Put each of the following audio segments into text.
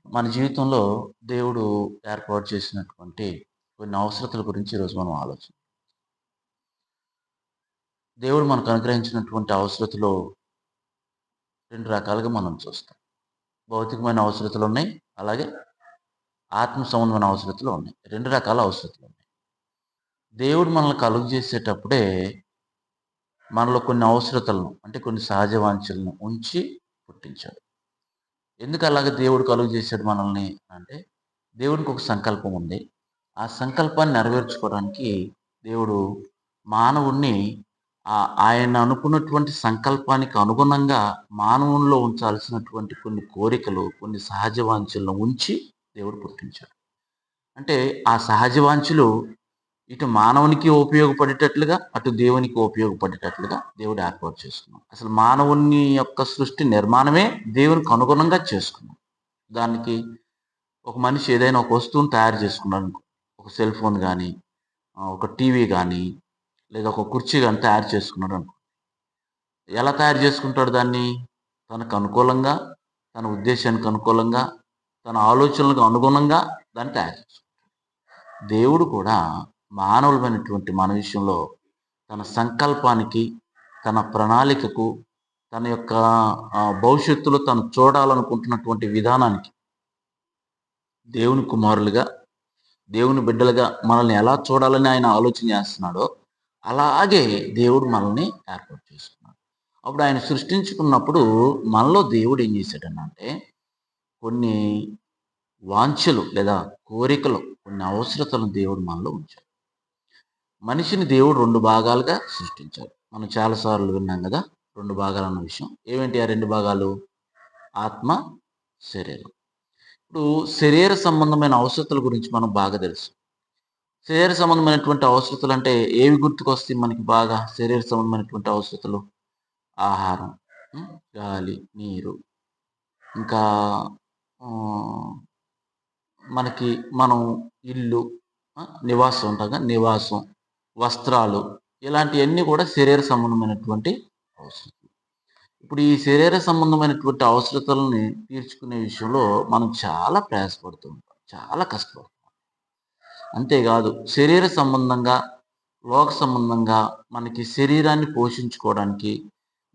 మన జీవితంలో దేవుడు ఏర్పాటు చేసినటువంటి కొన్ని అవసరతల గురించి ఈరోజు మనం దేవుడు మనకు అనుగ్రహించినటువంటి అవసరతలు 2 రకాలుగా మనం చూస్తాం. భౌతికమైన అవసరతలు ఉన్నాయి. అలాగే ఆత్మ సంబంధమైన అవసరతలు ఉన్నాయి. 2 రకాల అవసరతలు ఉన్నాయి. దేవుడు మనల్ని కలుగజేసేటప్పుడే మనలో కొన్ని అవసరతలను అంటే కొన్ని సహజ వాంఛలను ఉంచి పుట్టించాడు. ఎందుకు అలాగ దేవుడు కలుగజేసాడు మనల్ని అంటే దేవునికి ఒక సంకల్పం ఉంది. ఆ సంకల్పాన్ని నెరవేర్చుకోవడానికి దేవుడు మానవుణ్ణి ఆయన అనుకున్నటువంటి సంకల్పానికి అనుగుణంగా మానవునిలో ఉంచాల్సినటువంటి కొన్ని కోరికలు, కొన్ని సహజ వాంఛలను ఉంచి దేవుడు పుట్టించాడు. అంటే ఆ సహజ వాంఛలు ఇటు మానవునికి ఉపయోగపడేటట్లుగా, అటు దేవునికి ఉపయోగపడేటట్లుగా దేవుడు ఏర్పాటు చేసుకున్నాడు. అసలు మానవుని యొక్క సృష్టి నిర్మాణమే దేవునికి అనుగుణంగా చేసుకున్నాడు. దానికి ఒక మనిషి ఏదైనా ఒక వస్తువుని తయారు చేసుకున్నాడనుకో, ఒక సెల్ ఫోన్ గానీ, ఒక టీవీ గానీ, లేదా ఒక కుర్చీ గానీ తయారు చేసుకున్నాడనుకో. ఎలా తయారు చేసుకుంటాడు దాన్ని? తనకు అనుకూలంగా, తన ఉద్దేశానికి అనుకూలంగా, తన ఆలోచనలకు అనుగుణంగా దాన్ని తయారు చేసుకుంటాడు. దేవుడు కూడా మానవులమైనటువంటి మన విషయంలో తన సంకల్పానికి, తన ప్రణాళికకు, తన యొక్క భవిష్యత్తులో తను చూడాలనుకుంటున్నటువంటి విధానానికి దేవుని కుమారులుగా, దేవుని బిడ్డలుగా మనల్ని ఎలా చూడాలని ఆయన ఆలోచన చేస్తున్నాడో, అలాగే దేవుడు మనల్ని ఏర్పాటు చేసుకున్నాడు. అప్పుడు ఆయన సృష్టించుకున్నప్పుడు మనలో దేవుడు ఏం చేశాడనంటే, కొన్ని వాంఛలు లేదా కోరికలు, కొన్ని అవసరతలను దేవుడు మనలో ఉంచాడు. మనిషిని దేవుడు 2 భాగాలుగా సృష్టించాడు. మనం చాలా సార్లు విన్నాం కదా! 2 భాగాలన్న విషయం. ఏవేంటి ఆ 2 భాగాలు? ఆత్మ, శరీరం. ఇప్పుడు శరీర సంబంధమైన అవసరతల గురించి మనకు బాగా తెలుసు. శరీర సంబంధమైనటువంటి అవసరతలు అంటే ఏవి గుర్తుకొస్తాయి మనకి బాగా? శరీర సంబంధమైనటువంటి అవసరతలు ఆహారం, గాలి, నీరు, ఇంకా ఆహ్, మనకి మనం ఇల్లు, నివాసం ఉంటాం కదా! నివాసం, వస్త్రాలు ఇలాంటియన్నీ కూడా శరీర సంబంధమైనటువంటి అవసరతలు. ఇప్పుడు ఈ శరీర సంబంధమైనటువంటి అవసరతలని తీర్చుకునే విషయంలో మనం చాలా ప్రయాసపడుతూ ఉంటాం. చాలా కష్టపడతాం. అంతేకాదు శరీర సంబంధంగా, లోక సంబంధంగా మనకి శరీరాన్ని పోషించుకోవడానికి,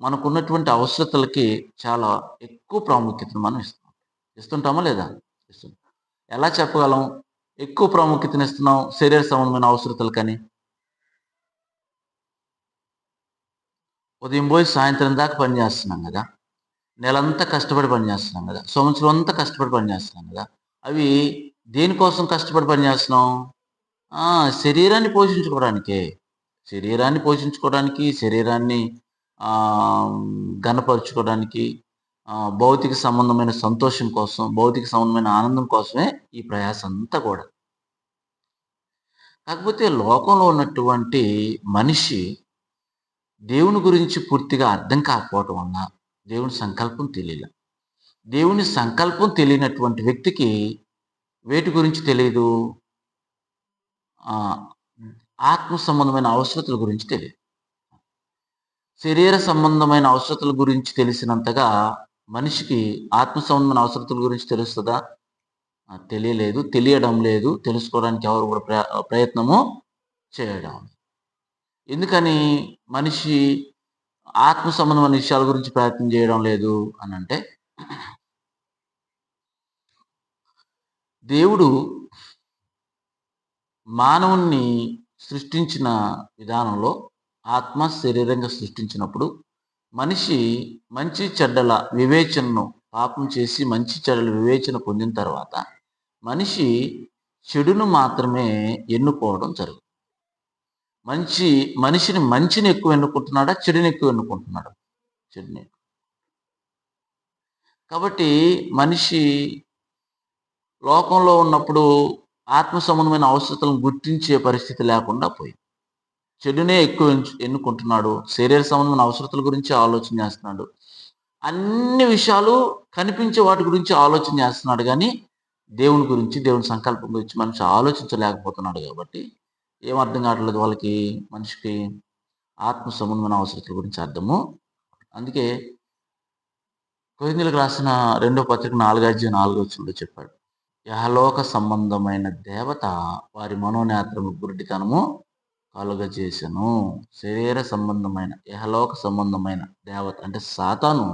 మనకున్నటువంటి అవసరతలకి చాలా ఎక్కువ ప్రాముఖ్యతను మనం ఇస్తాం. ఇస్తుంటామా లేదా? ఇస్తుంటాం. ఎలా చెప్పగలం? ఎక్కువ ప్రాముఖ్యతనిస్తున్నాం శరీర సంబంధమైన అవసరతలకని? ఉదయం పోయి సాయంత్రం దాకా పని చేస్తున్నాం గదా! నెలంతా కష్టపడి పని చేస్తున్నాం గదా! సంవత్సరం అంతా కష్టపడి పని చేస్తున్నాం గదా! అవి దేనికోసం కష్టపడి పని చేస్తున్నాం? ఆ! శరీరాన్ని పోషించుకోవడానికే. శరీరాన్ని పోషించుకోవడానికి, శరీరాన్ని ఆహ్, ఘనపరుచుకోవడానికి, భౌతిక సంబంధమైన సంతోషం కోసం, భౌతిక సంబంధమైన ఆనందం కోసమే ఈ ప్రయాస అంతా కూడా. కాకపోతే లోకంలో ఉన్నటువంటి మనిషి దేవుని గురించి పూర్తిగా అర్థం కాకపోవటం వలన దేవుని సంకల్పం తెలియలే. దేవుని సంకల్పం తెలియనటువంటి వ్యక్తికి వేటి గురించి తెలీదు? ఆహ్, ఆత్మ సంబంధమైన అవసరతల గురించి తెలీదు. శరీర సంబంధమైన అవసరతల గురించి తెలిసినంతగా మనిషికి ఆత్మ సంబంధమైన అవసరతల గురించి తెలుస్తదా? తెలియలేదు. తెలియడం లేదు. తెలుసుకోవడానికి ఎవరు కూడా ప్రయత్నము చేయడం. ఎందుకని మనిషి ఆత్మ సంబంధమైన విషయాల గురించి ప్రయత్నం చేయడం లేదు అనంటే, దేవుడు మానవుణ్ణి సృష్టించిన విధానంలో ఆత్మ, శరీరంగా సృష్టించినప్పుడు మనిషి మంచి చెడ్డల వివేచనను పాపం చేసి మంచి చెడ్డల వివేచన పొందిన తర్వాత మనిషి చెడును మాత్రమే ఎన్నుకోవడం జరుగుతుంది. మంచిని ఎక్కువ ఎన్నుకుంటున్నాడా? చెడుని ఎక్కువ ఎన్నుకుంటున్నాడా? చెడుని. కాబట్టి మనిషి లోకంలో ఉన్నప్పుడు ఆత్మ సంబంధమైన అవసరతలను గుర్తించే పరిస్థితి లేకుండా పోయింది. చెడునే ఎక్కువ ఎన్నుకుంటున్నాడు. శరీర సంబంధమైన అవసరతల గురించి ఆలోచన చేస్తున్నాడు. అన్ని విషయాలు కనిపించే వాటి గురించి ఆలోచన చేస్తున్నాడు గానీ, దేవుని గురించి, దేవుని సంకల్పం గురించి మనిషి ఆలోచించలేకపోతున్నాడు గాబట్టి, ఏం అర్థం కావట్లేదు వాళ్ళకి, మనిషికి ఆత్మ సంబంధమైన అవసరతల గురించి అర్థము. అందుకే కొరింథీయులకు రాసిన రెండో పత్రిక 4:4 చెప్పాడు. యహలోక సంబంధమైన దేవత వారి మనోనేత్రము గురుడితనము కలుగజేసెను. శరీర సంబంధమైన యహలోక సంబంధమైన దేవత అంటే సాతాను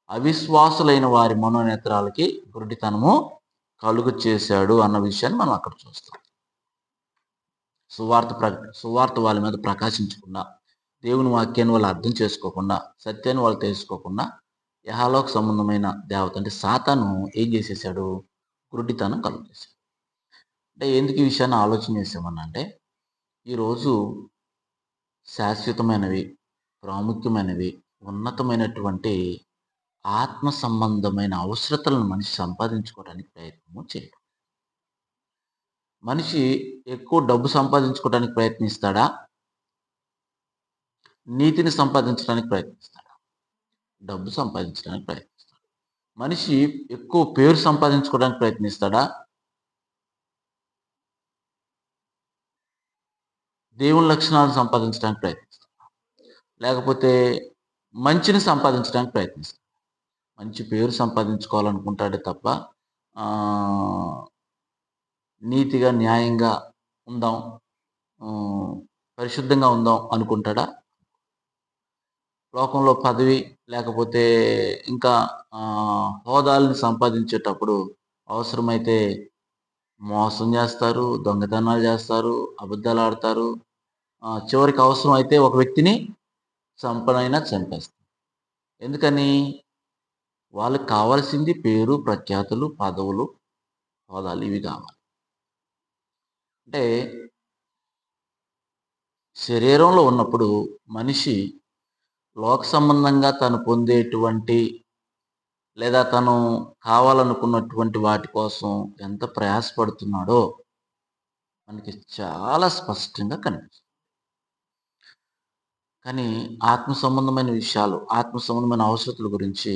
అవిశ్వాసులైన వారి మనోనేత్రాలకి గురుడితనము కలుగు చేశాడు అన్న విషయాన్ని మనం అక్కడ చూస్తాం. సువార్త వాళ్ళ మీద ప్రకాశించకుండా, దేవుని వాక్యాన్ని వాళ్ళు అర్థం చేసుకోకుండా, సత్యాన్ని వాళ్ళు తెలుసుకోకుండా యహలోక సంబంధమైన దేవత అంటే సాతాను ఏం చేసేసాడు? గురుడితనం కలుగజేశాడు. అంటే ఎందుకు ఈ విషయాన్ని ఆలోచన చేసామన్నా అంటే, ఈరోజు శాశ్వతమైనవి, ప్రాముఖ్యమైనవి, ఉన్నతమైనటువంటి ఆత్మ సంబంధమైన అవసరతలను మనిషి సంపాదించుకోవడానికి ప్రయత్నము చేయడం. మనిషి ఎక్కువ డబ్బు సంపాదించుకోవడానికి ప్రయత్నిస్తాడా? నీతిని సంపాదించడానికి ప్రయత్నిస్తాడా? డబ్బు సంపాదించడానికి ప్రయత్నిస్తాడు. మనిషి ఎక్కువ పేరు సంపాదించుకోవడానికి ప్రయత్నిస్తాడా? దేవుని లక్షణాలను సంపాదించడానికి ప్రయత్నిస్తాడు. లేకపోతే మంచిని సంపాదించడానికి ప్రయత్నిస్తాడు. మంచి పేరు సంపాదించుకోవాలనుకుంటాడే తప్ప నీతిగా, న్యాయంగా ఉందాం, పరిశుద్ధంగా ఉందాం అనుకుంటాడా? లోకంలో పదవి లేకపోతే ఇంకా హోదాలను సంపాదించేటప్పుడు అవసరమైతే మోసం చేస్తారు, దొంగతనాలు చేస్తారు, అబద్ధాలు ఆడతారు. చివరికి అవసరం అయితే ఒక వ్యక్తిని చంపనైనా చంపేస్తారు. ఎందుకని? వాళ్ళకి కావాల్సింది పేరు, ప్రఖ్యాతులు, పదవులు, హోదాలు ఇవి కావాలి. అంటే శరీరంలో ఉన్నప్పుడు మనిషి లోక సంబంధంగా తను పొందేటువంటి లేదా తను కావాలనుకున్నటువంటి వాటి కోసం ఎంత ప్రయాసపడుతున్నాడో మనకి చాలా స్పష్టంగా కనిపిస్తుంది. కానీ ఆత్మ సంబంధమైన విషయాలు, ఆత్మ సంబంధమైన అవసరతల గురించి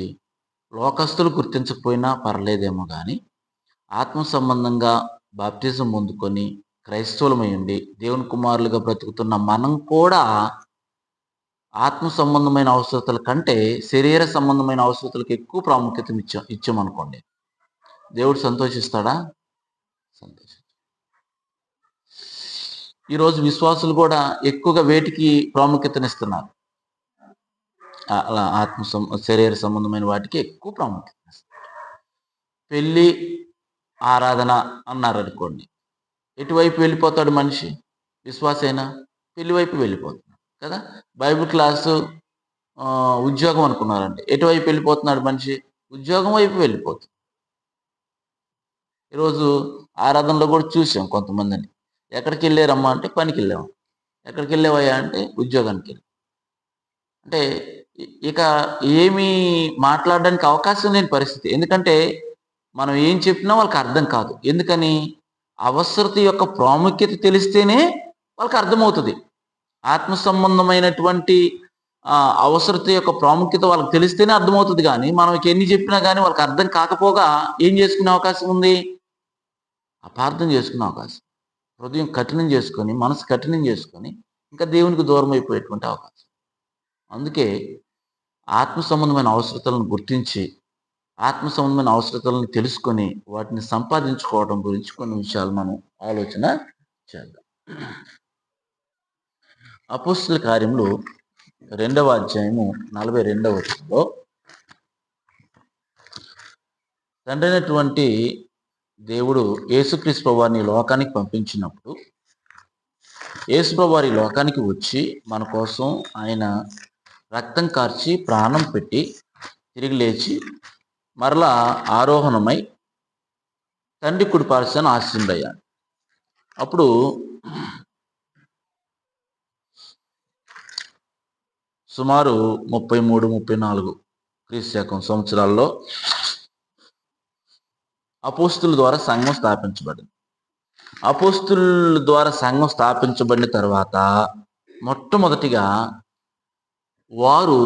లోకస్తులు గుర్తించకపోయినా పర్లేదేమో కానీ, ఆత్మ సంబంధంగా బాప్టిజం పొందుకొని క్రైస్తవులమై ఉండి దేవుని కుమారులుగా బ్రతుకుతున్న మనం కూడా ఆత్మ సంబంధమైన అవసరతల కంటే శరీర సంబంధమైన అవసరతలకు ఎక్కువ ప్రాముఖ్యత ఇచ్చామనుకోండి, దేవుడు సంతోషిస్తాడా? సంతోషిస్తాడు. ఈరోజు విశ్వాసులు కూడా ఎక్కువగా వేటికి ప్రాముఖ్యతనిస్తున్నారు? అలా శరీర సంబంధమైన వాటికి ఎక్కువ ప్రాముఖ్యత ఇస్తున్నారు. పెళ్ళి, ఆరాధన అన్నారు అనుకోండి, ఎటువైపు వెళ్ళిపోతాడు మనిషి? విశ్వాసైనా పెళ్లి వైపు వెళ్ళిపోతున్నాడు కదా. బైబిల్ క్లాసు, ఉద్యోగం అనుకున్నారంటే ఎటువైపు వెళ్ళిపోతున్నాడు మనిషి? ఉద్యోగం వైపు వెళ్ళిపోతుంది. ఈరోజు ఆరాధనలో కూడా చూసాం కొంతమందిని. ఎక్కడికి వెళ్ళారమ్మా అంటే పనికి వెళ్ళాము. ఎక్కడికి వెళ్ళావయ్యా అంటే ఉద్యోగానికి వెళ్ళాం. అంటే ఇక ఏమీ మాట్లాడడానికి అవకాశం లేని పరిస్థితి. ఎందుకంటే మనం ఏం చెప్పినా వాళ్ళకి అర్థం కాదు. ఎందుకని? అవసరత యొక్క ప్రాముఖ్యత తెలిస్తేనే వాళ్ళకి అర్థమవుతుంది. ఆత్మ సంబంధమైనటువంటి అవసరత యొక్క ప్రాముఖ్యత వాళ్ళకి తెలిస్తేనే అర్థమవుతుంది. కానీ మనం ఎన్ని చెప్పినా కానీ వాళ్ళకి అర్థం కాకపోగా ఏం చేసుకునే అవకాశం ఉంది? అపార్థం చేసుకునే అవకాశం, హృదయం కఠినం చేసుకొని, మనసు కఠినం చేసుకొని ఇంకా దేవునికి దూరం అయిపోయేటువంటి అవకాశం. అందుకే ఆత్మ సంబంధమైన అవసరతలను గుర్తించి, ఆత్మ సంబంధమైన అవసరతలను తెలుసుకొని వాటిని సంపాదించుకోవడం గురించి కొన్ని విషయాలు మనం ఆలోచన చేద్దాం. అపోస్తల కార్యములు 2వ అధ్యాయము 42వ వచనంలో, తండ్రైనటువంటి దేవుడు యేసుక్రీస్తు ప్రభువారిని లోకానికి పంపించినప్పుడు, యేసు ప్రభువారి లోకానికి వచ్చి మన కోసం ఆయన రక్తం కార్చి ప్రాణం పెట్టి తిరిగి లేచి మరలా ఆరోహణమై తండ్రి కుడి పార్శ్వాన ఆసీనుడయ్యాడు. అప్పుడు సుమారు 33-34 క్రీస్తు శకం సంవత్సరాల్లో అపోస్తుల ద్వారా సంఘం స్థాపించబడింది. అపోస్తుల ద్వారా సంఘం స్థాపించబడిన తర్వాత మొట్టమొదటిగా వారు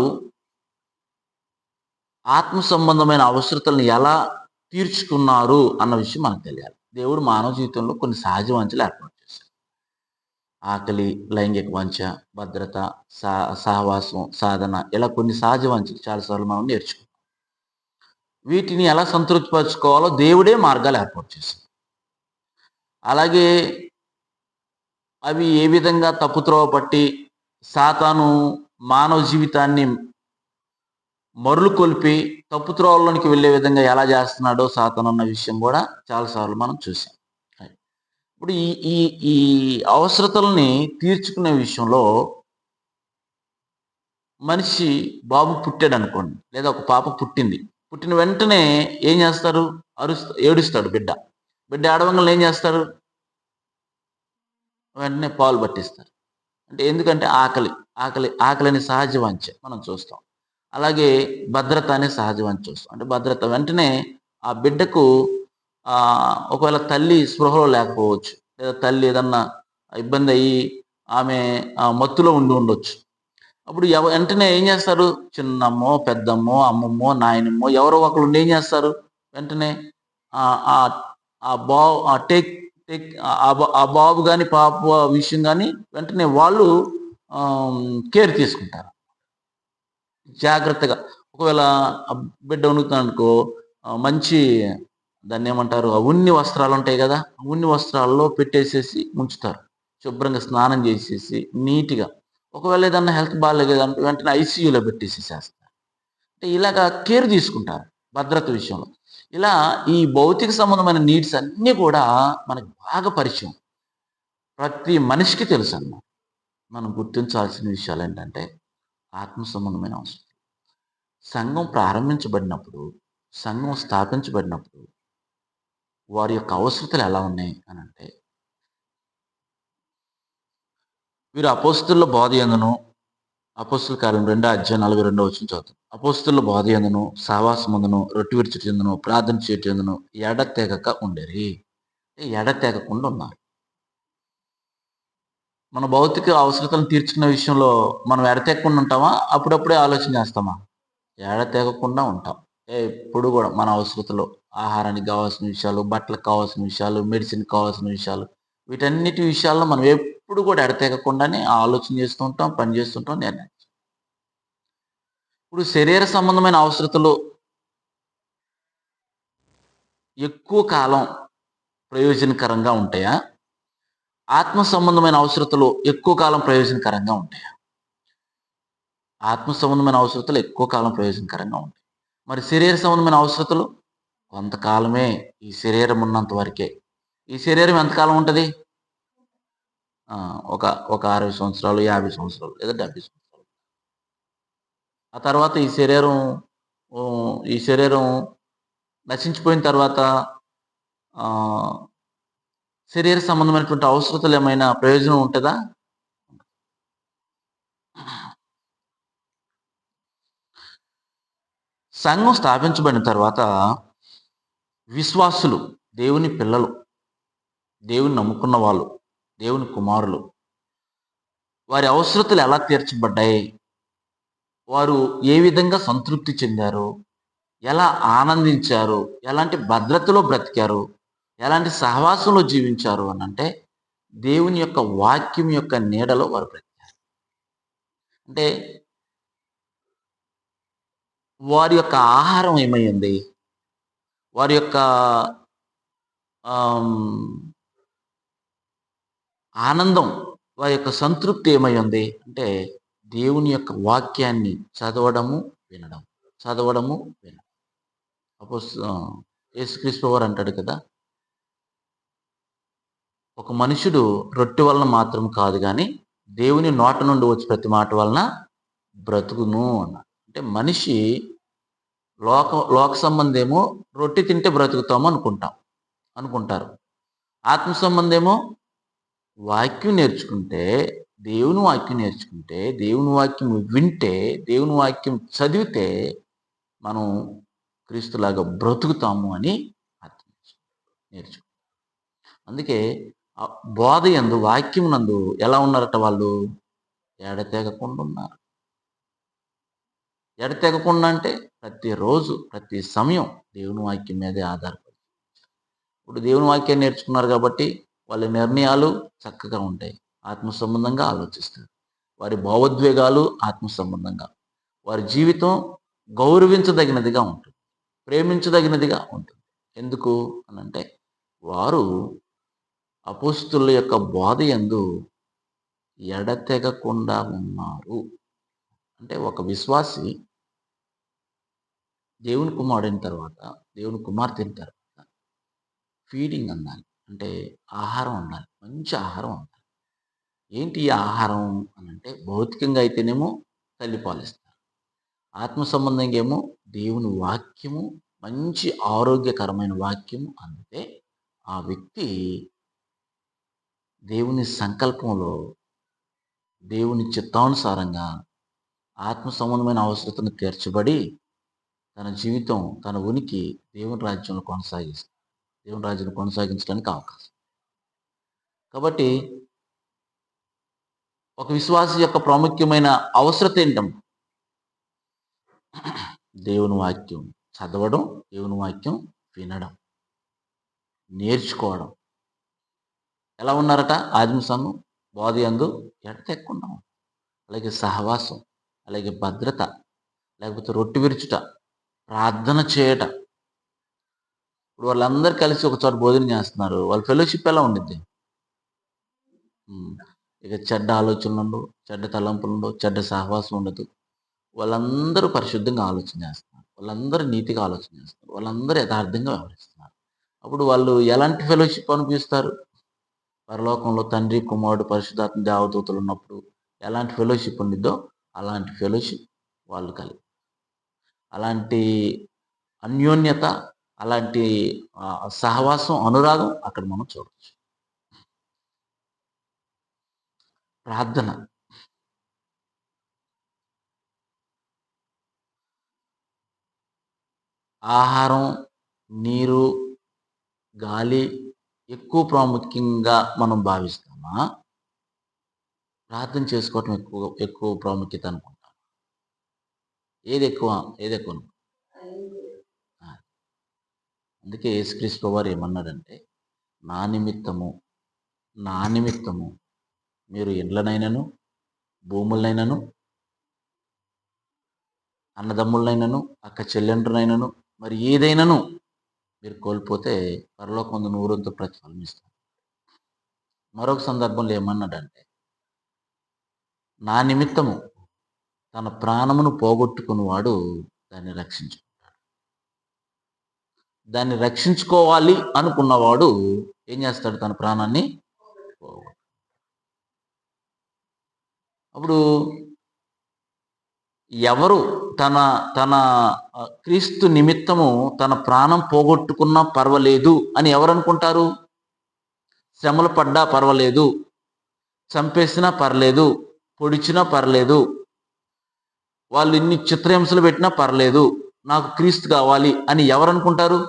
ఆత్మ సంబంధమైన అవసరతలను ఎలా తీర్చుకున్నారు అన్న విషయం మనకు తెలియాలి. దేవుడు మానవ జీవితంలో కొన్ని సహజ వాంఛలు ఏర్పాటు చేశారు. ఆకలి, లైంగిక వాంఛ, భద్రత, సహవాసం, సాధన, ఇలా కొన్ని సహజ వాంఛలు చాలాసార్లు మనం నేర్చుకున్నాం. వీటిని ఎలా సంతృప్తిపరచుకోవాలో దేవుడే మార్గాలు ఏర్పాటు చేశాడు. అలాగే అవి ఏ విధంగా తప్పుత్రోవ పట్టి సాతాను మానవ జీవితాన్ని మరులు కొల్పి తప్పుత్రోవలోనికి వెళ్ళే విధంగా ఎలా చేస్తున్నాడో సాతాను అన్న విషయం కూడా చాలాసార్లు మనం చూసాం. ఇప్పుడు ఈ ఈ ఈ అవసరతల్ని తీర్చుకునే విషయంలో మనిషి బాబు పుట్టాడు అనుకోండి, లేదా ఒక పాప పుట్టింది. పుట్టిన వెంటనే ఏం చేస్తారు? ఏడుస్తాడు బిడ్డ. బిడ్డ ఏడవంగానే ఏం చేస్తారు? వెంటనే పాలు పట్టిస్తారు. అంటే ఎందుకంటే ఆకలి ఆకలి ఆకలి అనే సహజ వాంఛ మనం చూస్తాం. అలాగే భద్రత అనే సహజ వాంఛ చూస్తాం. అంటే భద్రత వెంటనే ఆ బిడ్డకు ఒకవేళ తల్లి స్పృహలో లేకపోవచ్చు, లేదా తల్లి ఏదన్నా ఇబ్బంది అయ్యి ఆమె మత్తులో ఉండి ఉండొచ్చు. అప్పుడు వెంటనే ఏం చేస్తారు? చిన్నమ్మో, పెద్దమ్మో, అమ్మమ్మో, నాయనమ్మో ఎవరో ఒకరు ఉండి ఏం చేస్తారు? వెంటనే టేక్ టేక్ ఆ బాబు కానీ పాప విషయం కానీ వెంటనే వాళ్ళు కేర్ తీసుకుంటారు జాగ్రత్తగా. ఒకవేళ బిడ్డ వణుకుతుందనుకో, మంచి దాన్ని ఏమంటారు, ఉన్ని వస్త్రాలు ఉంటాయి కదా, ఉన్ని వస్త్రాల్లో పెట్టేసేసి ఉంచుతారు. శుభ్రంగా స్నానం చేసేసి నీట్గా. ఒకవేళ ఏదన్నా హెల్త్ బాగాలేదంటే వెంటనే ఐసీయూలో పెట్టేసేసేస్తారు. అంటే ఇలాగా కేర్ తీసుకుంటారు భద్రత విషయంలో. ఇలా ఈ భౌతిక సంబంధమైన నీడ్స్ అన్నీ కూడా మనకు బాగా పరిచయం. ప్రతి మనిషికి తెలుసు అన్నమాట. మనం గుర్తించాల్సిన విషయాలు ఏంటంటే ఆత్మ సంబంధమైన అవసరం. సంఘం ప్రారంభించబడినప్పుడు, సంఘం స్థాపించబడినప్పుడు వారి యొక్క అవసరతలు ఎలా ఉన్నాయి అని అంటే, వీరు అపోస్తుల బోధ యందును, అపోస్తుల కార్యం 2:42 చదువుతాం. అపోస్తుల బోధ యందును, సహవాసమందును, రొట్టె విరుచుట యందును, ప్రార్థన చేయుట యందును ఎడతెగక ఉండేరి. ఎడతెగకుండా ఉన్నారు. మన భౌతిక అవసరతలను తీర్చుకునే విషయంలో మనం ఎడతెగకుండా ఉంటామా? అప్పుడప్పుడే ఆలోచన చేస్తామా? ఎడతెగకుండా ఉంటాం. ఎప్పుడు కూడా మన అవసరతలు, ఆహారానికి కావాల్సిన విషయాలు, బట్టలకు కావాల్సిన విషయాలు, మెడిసిన్‌కి కావాల్సిన విషయాలు, వీటన్నిటి విషయాల్లో మనం ఎప్పుడు కూడా ఎడతెగకుండానే ఆలోచన చేస్తూ ఉంటాం, పని చేస్తుంటాం, నిర్ణయం. ఇప్పుడు శరీర సంబంధమైన అవసరతలు ఎక్కువ కాలం ప్రయోజనకరంగా ఉంటాయా? ఆత్మ సంబంధమైన అవసరతలు ఎక్కువ కాలం ప్రయోజనకరంగా ఉంటాయా? ఆత్మ సంబంధమైన అవసరతలు ఎక్కువ కాలం ప్రయోజనకరంగా ఉంటాయి. మరి శరీర సంబంధమైన అవసరతలు కొంతకాలమే. ఈ శరీరం ఉన్నంత వరకే. ఈ శరీరం ఎంతకాలం ఉంటుంది? ఒక ఒక 60 సంవత్సరాలు, 50 సంవత్సరాలు లేదా 70 సంవత్సరాలు. ఆ తర్వాత ఈ శరీరం నశించిపోయిన తర్వాత శరీర సంబంధమైనటువంటి అవసరతలు ఏమైనా ప్రయోజనం ఉంటుందా? సంఘం స్థాపించబడిన తర్వాత విశ్వాసులు, దేవుని పిల్లలు, దేవుని నమ్ముకున్న వాళ్ళు, దేవుని కుమారులు, వారి అవసరతలు ఎలా తీర్చబడ్డాయి? వారు ఏ విధంగా సంతృప్తి చెందారు? ఎలా ఆనందించారు? ఎలాంటి భద్రతలో బ్రతికారు? ఎలాంటి సహవాసంలో జీవించారు అని అంటే దేవుని యొక్క వాక్యం యొక్క నీడలో వారు బ్రతికారు. అంటే వారి యొక్క ఆహారం ఏమైంది? వారి యొక్క ఆనందం, వారి యొక్క సంతృప్తి ఏమై ఉంది అంటే దేవుని యొక్క వాక్యాన్ని చదవడము, వినడం, చదవడము, వినడం. యేసుక్రీస్తు వారు అంటాడు కదా, ఒక మనుషుడు రొట్టె వలన మాత్రం కాదు కానీ దేవుని నోట నుండి వచ్చి ప్రతి మాట వలన బ్రతుకును అన్నాడు. అంటే మనిషి లోక సంబంధేమో రొట్టె తింటే బ్రతుకుతాము అనుకుంటారు. ఆత్మ సంబంధేమో వాక్యం నేర్చుకుంటే, దేవుని వాక్యం నేర్చుకుంటే, దేవుని వాక్యం వింటే, దేవుని వాక్యం చదివితే మనం క్రీస్తులాగా బ్రతుకుతాము అని అర్థం నేర్చుకుంటాం. అందుకే బోధ యందు, వాక్యం నందు ఎలా ఉన్నారట వాళ్ళు? ఎడతెగకుండా ఉన్నారు. ఎడతెగకుండా అంటే ప్రతిరోజు, ప్రతి సమయం దేవుని వాక్యం మీదే ఆధారపడి. ఇప్పుడు దేవుని వాక్యాన్ని నేర్చుకున్నారు కాబట్టి వాళ్ళ నిర్ణయాలు చక్కగా ఉంటాయి. ఆత్మ సంబంధంగా ఆలోచిస్తారు. వారి భావోద్వేగాలు ఆత్మ సంబంధంగా. వారి జీవితం గౌరవించదగినదిగా ఉంటుంది. ప్రేమించదగినదిగా ఉంటుంది. ఎందుకు అనంటే వారు అపోస్తుల యొక్క బోధ యందు ఎడతెగకుండా ఉన్నారు. అంటే ఒక విశ్వాసి దేవుని కుమారుడైన తర్వాత, దేవుని కుమార్తె అయిన తర్వాత ఫీడింగ్ అందాలి. అంటే ఆహారం ఉండాలి. మంచి ఆహారం ఉండాలి. ఏంటి ఈ ఆహారం అనంటే భౌతికంగా అయితేనేమో తల్లిపాలిస్తారు. ఆత్మ సంబంధంగా ఏమో దేవుని వాక్యము, మంచి ఆరోగ్యకరమైన వాక్యము అందితే ఆ వ్యక్తి దేవుని సంకల్పంలో, దేవుని చిత్తానుసారంగా ఆత్మ సంబంధమైన అవసరతను తీర్చబడి తన జీవితం, తన ఉనికి దేవుని రాజ్యంలో కొనసాగిస్తుంది. దేవుని రాజ్యాన్ని కొనసాగించడానికి అవకాశం. కాబట్టి ఒక విశ్వాసి యొక్క ప్రాముఖ్యమైన అవసరత ఏంటమ్మా? దేవుని వాక్యం చదవడం, దేవుని వాక్యం వినడం, నేర్చుకోవడం. ఎలా ఉన్నారట ఆదిమ సంఘం? బోధ యందు ఎడతెగకుండా. అలాగే సహవాసం, అలాగే భద్రత, లేకపోతే రొట్టె విరుచుట, ప్రార్థన చేయట. ఇప్పుడు వాళ్ళందరూ కలిసి ఒక చోట భోజనం చేస్తున్నారు. వాళ్ళ ఫెలోషిప్ ఎలా ఉండిద్ది? ఇక చెడ్డ ఆలోచనలుండవు, చెడ్డ తలంపులుండవు, చెడ్డ సహవాసం ఉండదు. వాళ్ళందరూ పరిశుద్ధంగా ఆలోచన చేస్తున్నారు. వాళ్ళందరూ నీతిగా ఆలోచన చేస్తున్నారు. వాళ్ళందరూ యథార్థంగా వ్యవహరిస్తున్నారు. అప్పుడు వాళ్ళు ఎలాంటి ఫెలోషిప్ అనిపిస్తారు? పరలోకంలో తండ్రి, కుమారుడు, పరిశుద్ధాత్మ దేవదూతలు ఉన్నప్పుడు ఎలాంటి ఫెలోషిప్ ఉండిద్దో అలాంటి ఫెలోషిప్ వాళ్ళు కలిగి, అలాంటి అన్యోన్యత, అలాంటి సహవాసం, అనురాగం అక్కడ మనం చూడవచ్చు. ప్రార్థన. ఆహారం, నీరు, గాలి ఎక్కువ ప్రాముఖ్యంగా మనం భావిస్తామా? ప్రార్థన చేసుకోవటం ఎక్కువ ఎక్కువ ప్రాముఖ్యత అనుకుంటాం. ఏది ఎక్కువ? ఏది ఎక్కువ? అందుకే యేసుక్రీస్తు ప్రభువారు ఏమన్నాడంటే, నా నిమిత్తము నా నిమిత్తము మీరు ఇండ్లనైనను, భూములనైనను, అన్నదమ్ములనైనను, అక్క చెల్లెండ్రునైనను, మరి ఏదైనాను మీరు కోల్పోతే పరలోకమందు నూరంతు ప్రతిఫలం ఇస్తాను. మరొక సందర్భంలో ఏమన్నాడంటే, నా నిమిత్తము తన ప్రాణమును పోగొట్టుకున్నవాడు దాన్ని రక్షించుకుంటాడు. దాన్ని రక్షించుకోవాలి అనుకున్నవాడు ఏం చేస్తాడు? తన ప్రాణాన్ని పోగొట్టు. అప్పుడు ఎవరు తన తన క్రీస్తు నిమిత్తము తన ప్రాణం పోగొట్టుకున్నా పర్వాలేదు అని ఎవరు అనుకుంటారు? శ్రమలు పడ్డా పర్వాలేదు, చంపేసినా పర్లేదు, పొడిచినా పర్లేదు, వాళ్ళు ఇన్ని చిత్రహింసలు పెట్టినా పర్లేదు, నాకు క్రీస్తు కావాలి అని ఎవరు అనుకుంటారు?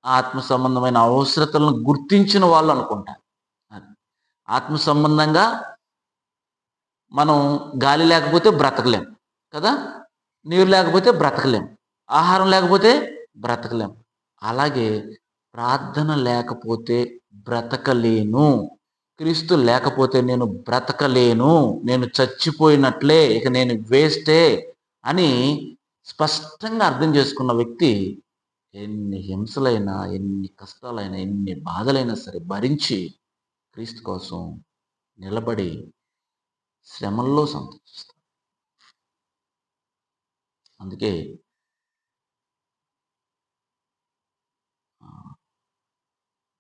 ఆత్మ సంబంధమైన అవసరతలను గుర్తించిన వాళ్ళు అనుకుంటారు. ఆత్మ సంబంధంగా మనం గాలి లేకపోతే బ్రతకలేం కదా, నీరు లేకపోతే బ్రతకలేం, ఆహారం లేకపోతే బ్రతకలేం. అలాగే ప్రార్థన లేకపోతే బ్రతకలేను, క్రీస్తు లేకపోతే నేను బ్రతకలేను, నేను చచ్చిపోయినట్లే, ఇక నేను వేస్టే అని స్పష్టంగా అర్థం చేసుకున్న వ్యక్తి ఎన్ని హింసలైనా, ఎన్ని కష్టాలైనా, ఎన్ని బాధలైనా సరే భరించి క్రీస్తు కోసం నిలబడి శ్రమల్లో సంతోషిస్తాడు. అందుకే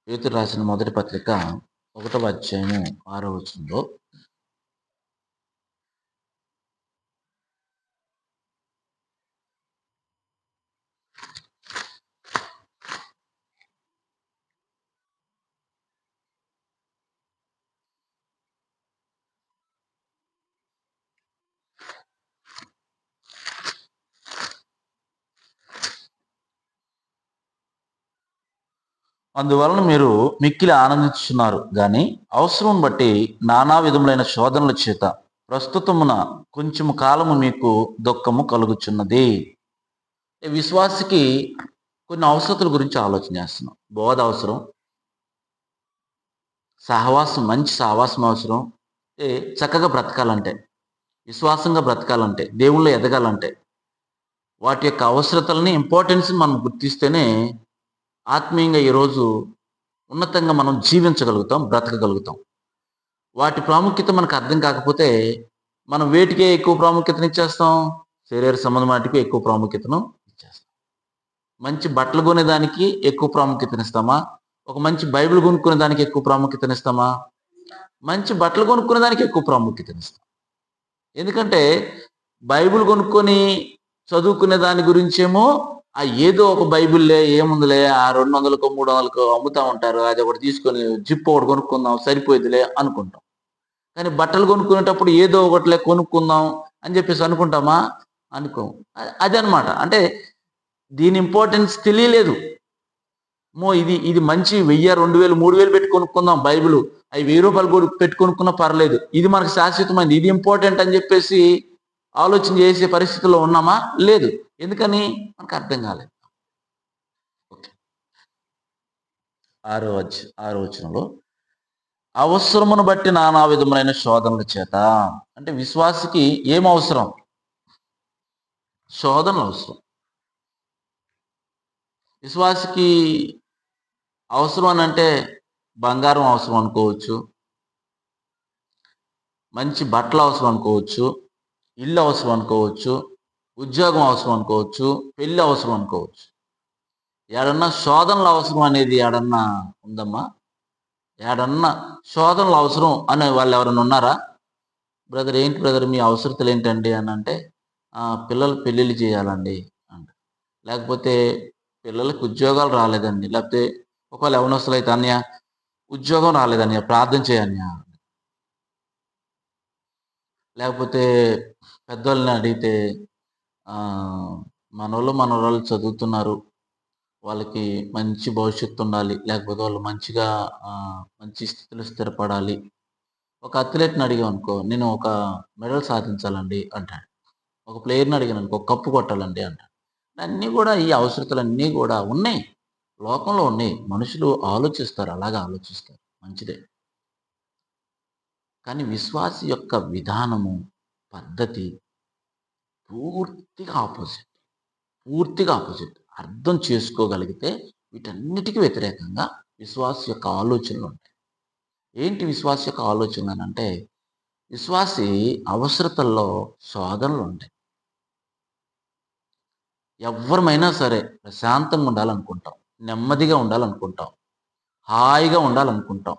పేతురు రాసిన మొదటి పత్రిక 1వ అధ్యాయము 6వ వచనంలో, అందువలన మీరు మిక్కిలి ఆనందించున్నారు గాని అవసరం బట్టి నానా విధములైన శోధనల చేత ప్రస్తుతమున కొంచెము కాలము మీకు దుఃఖము కలుగుచున్నది. విశ్వాసికి కొన్ని అవసరతల గురించి ఆలోచన చేస్తున్నాం. బోధ అవసరం, సహవాసం, మంచి సహవాసం అవసరం. చక్కగా బ్రతకాలంటే, విశ్వాసంగా బ్రతకాలంటే, దేవుళ్ళు ఎదగాలంటే, వాటి యొక్క అవసరతలని, ఇంపార్టెన్స్ని మనం గుర్తిస్తేనే ఆత్మీయంగా ఈరోజు ఉన్నతంగా మనం జీవించగలుగుతాం, బ్రతకగలుగుతాం. వాటి ప్రాముఖ్యత మనకు అర్థం కాకపోతే మనం వేటికే ఎక్కువ ప్రాముఖ్యతనిచ్చేస్తాం? శరీర సంబంధం వాటికి ఎక్కువ ప్రాముఖ్యతను ఇచ్చేస్తాం. మంచి బట్టలు కొనేదానికి ఎక్కువ ప్రాముఖ్యతనిస్తామా? ఒక మంచి బైబిల్ కొనుక్కునే దానికి ఎక్కువ ప్రాముఖ్యతనిస్తామా? మంచి బట్టలు కొనుక్కునే దానికి ఎక్కువ ప్రాముఖ్యతనిస్తాం. ఎందుకంటే బైబిల్ కొనుక్కొని చదువుకునే దాని గురించేమో ఏదో ఒక బైబిల్లే ఏముందిలే, ఆ 200కో 300కో అమ్ముతా ఉంటారు. అది ఒకటి తీసుకొని జిప్ ఒకటి కొనుక్కుందాం సరిపోయిద్దిలే అనుకుంటాం. కానీ బట్టలు కొనుక్కునేటప్పుడు ఏదో ఒకటిలే కొనుక్కుందాం అని చెప్పేసి అనుకుంటామా? అనుకోం. అదనమాట. అంటే దీని ఇంపార్టెన్స్ తెలియలేదు. ఇది ఇది మంచి 1000, 2000, 3000 పెట్టి కొనుక్కుందాం బైబిలు. అవి రూ. 1000 పెట్టి కొనుక్కున్నా పర్లేదు. ఇది మనకు శాశ్వతమైనది. ఇది ఇంపార్టెంట్ అని చెప్పేసి ఆలోచన చేసే పరిస్థితిలో ఉన్నామా? లేదు. ఎందుకని? మనకు అర్థం కాలేదు. ఓకే. 6వ వచనంలో అవసరమును బట్టి నానా విధములైన శోధనల చేత, అంటే విశ్వాసికి ఏం అవసరం? శోధనలు అవసరం. విశ్వాసికి అవసరం అని అంటే బంగారం అవసరం అనుకోవచ్చు, మంచి బట్టలు అవసరం అనుకోవచ్చు, ఇల్లు అవసరం అనుకోవచ్చు, ఉద్యోగం అవసరం అనుకోవచ్చు, పెళ్ళి అవసరం అనుకోవచ్చు. ఏడన్నా శోధనలు అవసరం అనేది ఏడన్నా ఉందమ్మా? ఏడన్నా శోధనలు అవసరం అనే వాళ్ళు ఎవరైనా ఉన్నారా? బ్రదర్ ఏంటి బ్రదర్ మీ అవసరతలు ఏంటండి అని అంటే, పిల్లలు పెళ్ళిళ్ళు చేయాలండి అంట. లేకపోతే పిల్లలకు ఉద్యోగాలు రాలేదండి. లేకపోతే ఒకవేళ యవనస్తులు అయితే అన్నయ్య ఉద్యోగం రాలేదన్నయ్య ప్రార్థన చేయన్నయ్య. లేకపోతే పెద్దోళ్ళని అడిగితే మనోళ్ళు మనవరాళ్ళు చదువుతున్నారు, వాళ్ళకి మంచి భవిష్యత్తు ఉండాలి, లేకపోతే వాళ్ళు మంచిగా మంచి స్థితిలో స్థిరపడాలి. ఒక అథ్లెట్ని అడిగాం అనుకో, నేను ఒక మెడల్ సాధించాలండి అంటాడు. ఒక ప్లేయర్ని అడిగాను అనుకో, ఒక కప్పు కొట్టాలండి అంటాడు. అన్నీ కూడా ఈ అవసరతలన్నీ కూడా ఉన్నాయి, లోకంలో ఉన్నాయి. మనుషులు ఆలోచిస్తారు, అలాగా ఆలోచిస్తారు, మంచిదే. కానీ విశ్వాసి యొక్క విధానము, పద్ధతి పూర్తిగా ఆపోజిట్. పూర్తిగా ఆపోజిట్. అర్థం చేసుకోగలిగితే వీటన్నిటికీ వ్యతిరేకంగా విశ్వాసి యొక్క ఆలోచనలు ఉంటాయి. ఏంటి విశ్వాసి యొక్క ఆలోచన అని అంటే, విశ్వాసి అవసరతల్లో శోధనలు ఉంటాయి. ఎవ్వరమైనా సరే ప్రశాంతంగా ఉండాలనుకుంటాం, నెమ్మదిగా ఉండాలనుకుంటాం, హాయిగా ఉండాలనుకుంటాం.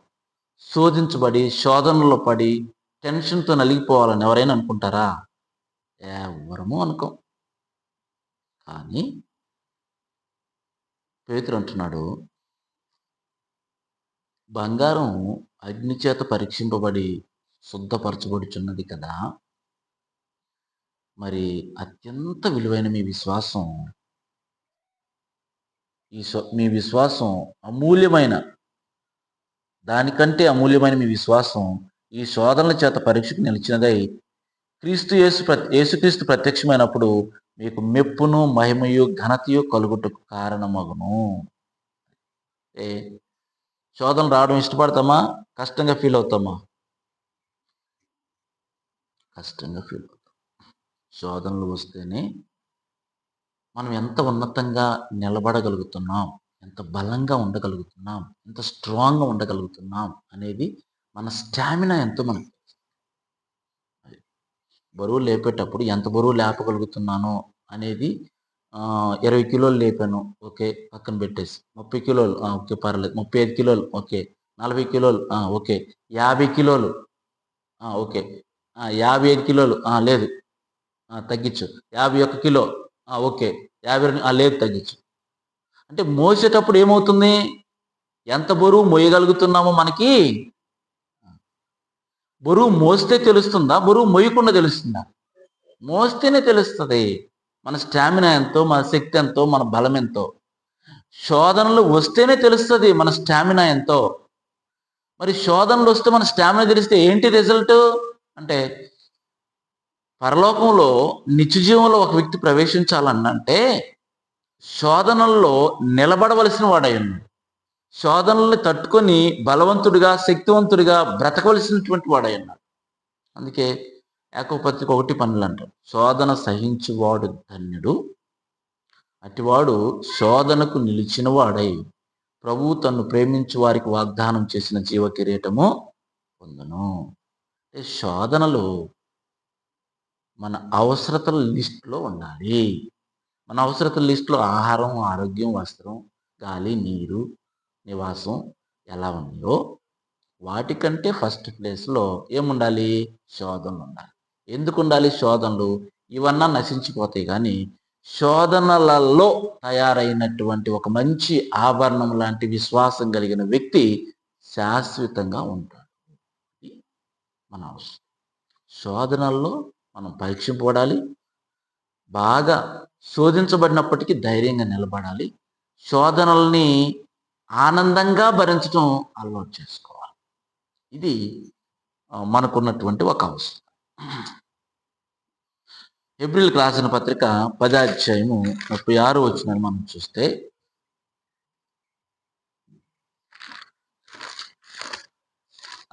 శోధించబడి శోధనలో పడి టెన్షన్తో నలిగిపోవాలని ఎవరైనా అనుకుంటారా? ఎవ్వరము అనుకోం. కానీ పేతురు అంటున్నాడు, బంగారం అగ్ని చేత పరీక్షింపబడి శుద్ధపరచబడుచున్నది కదా, మరి అత్యంత విలువైన మీ విశ్వాసం, మీ విశ్వాసం అమూల్యమైన, దానికంటే అమూల్యమైన మీ విశ్వాసం ఈ శోధనల చేత పరీక్షకు నిలిచినదై యేసుక్రీస్తు ప్రత్యక్షమైనప్పుడు మీకు మెప్పును మహిమయు ఘనతయు కలుగుటకు కారణమగును. శోధనలు రావడం ఇష్టపడతామా? కష్టంగా ఫీల్ అవుతామా? కష్టంగా ఫీల్ అవుతాం. శోధనలు వస్తేనే మనం ఎంత ఉన్నతంగా నిలబడగలుగుతున్నాం, ఎంత బలంగా ఉండగలుగుతున్నాం, ఎంత స్ట్రాంగ్గా ఉండగలుగుతున్నాం అనేది మన స్టామినా ఎంతో మనకు. బరువు లేపేటప్పుడు ఎంత బరువు లేపగలుగుతున్నానో అనేది 20 కిలోలు లేపాను, ఓకే, పక్కన పెట్టేసి 30 కిలోలు ఓకే పర్లేదు, 35 కిలోలు ఓకే, 40 కిలోలు ఓకే, 50 కిలోలు ఓకే, 55 కిలోలు లేదు తగ్గించు, 51 కిలో ఓకే, 52 లేదు తగ్గించు. అంటే మోసేటప్పుడు ఏమవుతుంది? ఎంత బరువు మోయగలుగుతున్నామో మనకి బరువు మోస్తే తెలుస్తుందా, బరువు మోయకుండా తెలుస్తుందా? మోస్తేనే తెలుస్తుంది మన స్టామినా ఎంతో, మన శక్తి ఎంతో, మన బలం ఎంతో. శోధనలు వస్తేనే తెలుస్తుంది మన స్టామినా ఎంతో. మరి శోధనలు వస్తే మన స్టామినా తెలిస్తే ఏంటి రిజల్ట్ అంటే, పరలోకంలో నిత్యజీవంలో ఒక వ్యక్తి ప్రవేశించాలన్నంటే శోధనల్లో నిలబడవలసిన వాడై ఉన్నాడు. శోధనల్ని తట్టుకొని బలవంతుడిగా, శక్తివంతుడిగా బ్రతకవలసినటువంటి వాడై ఉన్నాడు. అందుకే యాకోబు పత్రిక 1:12 అంటాడు, శోధన సహించువాడు ధన్యుడు, అటివాడు శోధనకు నిలిచిన వాడై ప్రభువు తన్ను ప్రేమించు వారికి వాగ్దానం చేసిన జీవ కిరీటము పొందును. శోధనలు మన అవసరతల లిస్టులో ఉండాలి. మన అవసరతల లిస్టులో ఆహారం, ఆరోగ్యం, వస్త్రం, గాలి, నీరు, నివాసం ఎలా ఉన్నాయో వాటికంటే ఫస్ట్ ప్లేస్లో ఏముండాలి? శోధనలు ఉండాలి. ఎందుకు ఉండాలి శోధనలు? ఇవన్నా నశించిపోతాయి, కానీ శోధనలలో తయారైనటువంటి ఒక మంచి ఆభరణం లాంటి విశ్వాసం కలిగిన వ్యక్తి శాశ్వతంగా ఉంటాడు. మన అవసరం. శోధనల్లో మనం పరీక్షింపబడాలి. బాగా శోధించబడినప్పటికీ ధైర్యంగా నిలబడాలి. శోధనల్ని ఆనందంగా భరించడం అలవాటు చేసుకోవాలి. ఇది మనకున్నటువంటి ఒక అవసరం. హెబ్రీయులకు రాసిన పత్రిక 10వ అధ్యాయము 36వ వచనాన్ని మనం చూస్తే,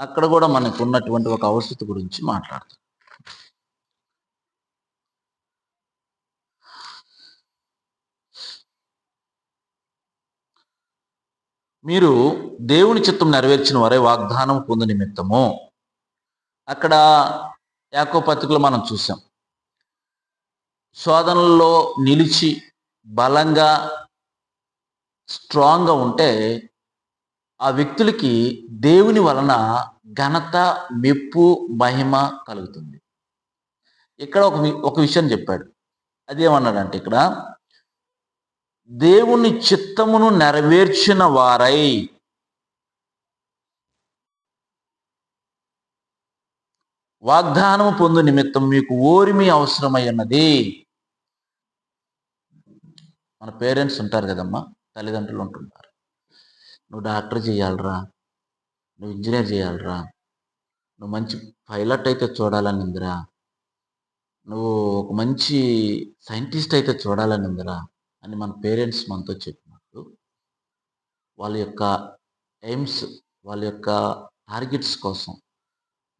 అక్కడ కూడా మనకు ఉన్నటువంటి ఒక అవసరం గురించి మాట్లాడతాం. మీరు దేవుని చిత్తం నెరవేర్చిన వారే వాగ్దానం పొందు నిమిత్తము. అక్కడ యాకోబు పత్రికలో మనం చూసాం, శోధనల్లో నిలిచి బలంగా స్ట్రాంగ్గా ఉంటే ఆ వ్యక్తులకి దేవుని వలన ఘనత, మెప్పు, మహిమ కలుగుతుంది. ఇక్కడ ఒక విషయం చెప్పాడు. అదేమన్నాడంటే, ఇక్కడ దేవుని చిత్తమును నెరవేర్చిన వారై వాగ్దానము పొందు నిమిత్తం మీకు ఓరిమి అవసరమై ఉన్నది. మన పేరెంట్స్ ఉంటారు కదమ్మా, తల్లిదండ్రులు ఉంటుంటారు. నువ్వు డాక్టర్ చేయాలరా, నువ్వు ఇంజనీర్ చేయాలరా, నువ్వు మంచి పైలట్ అయితే చూడాలనిందిరా, నువ్వు ఒక మంచి సైంటిస్ట్ అయితే చూడాలనిందిరా అని మన పేరెంట్స్ మనతో చెప్పినప్పుడు వాళ్ళ యొక్క ఎయిమ్స్, వాళ్ళ యొక్క టార్గెట్స్ కోసం,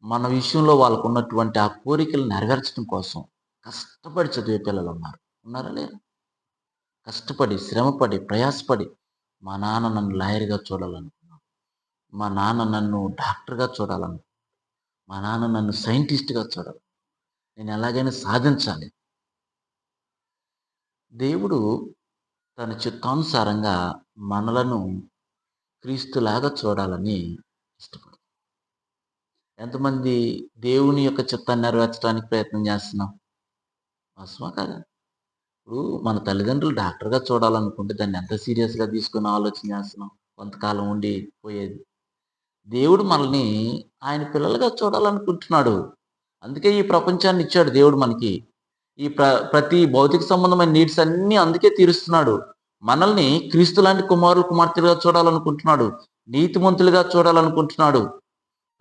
మన విషయంలో వాళ్ళకు ఉన్నటువంటి ఆ కోరికలు నెరవేర్చడం కోసం కష్టపడి చదివే పిల్లలు ఉన్నారా లేరు? కష్టపడి, శ్రమపడి, ప్రయాసపడి, మా నాన్న నన్ను లాయర్గా చూడాలనుకున్నాను, మా నాన్న నన్ను డాక్టర్గా చూడాలనుకున్నాను, మా నాన్న నన్ను సైంటిస్ట్గా చూడాలి, నేను ఎలాగైనా సాధించాలి. దేవుడు తన చిత్తానుసారంగా మనలను క్రీస్తులాగా చూడాలని ఇష్టపడతాడు. ఎంతమంది దేవుని యొక్క చిత్తాన్ని నెరవేర్చడానికి ప్రయత్నం చేస్తున్నాం? అవసరమా కదా? ఇప్పుడు మన తల్లిదండ్రులు డాక్టర్గా చూడాలనుకుంటే దాన్ని ఎంత సీరియస్గా తీసుకుని ఆలోచన చేస్తున్నాం, కొంతకాలం ఉండి పోయేది. దేవుడు మనల్ని ఆయన పిల్లలుగా చూడాలనుకుంటున్నాడు. అందుకే ఈ ప్రపంచాన్ని ఇచ్చాడు దేవుడు మనకి. ఈ ప్రతి భౌతిక సంబంధమైన నీడ్స్ అన్నీ అందుకే తీరుస్తున్నాడు. మనల్ని క్రీస్తు లాంటి కుమారులు, కుమార్తెలుగా చూడాలనుకుంటున్నాడు, నీతిమంతులుగా చూడాలనుకుంటున్నాడు,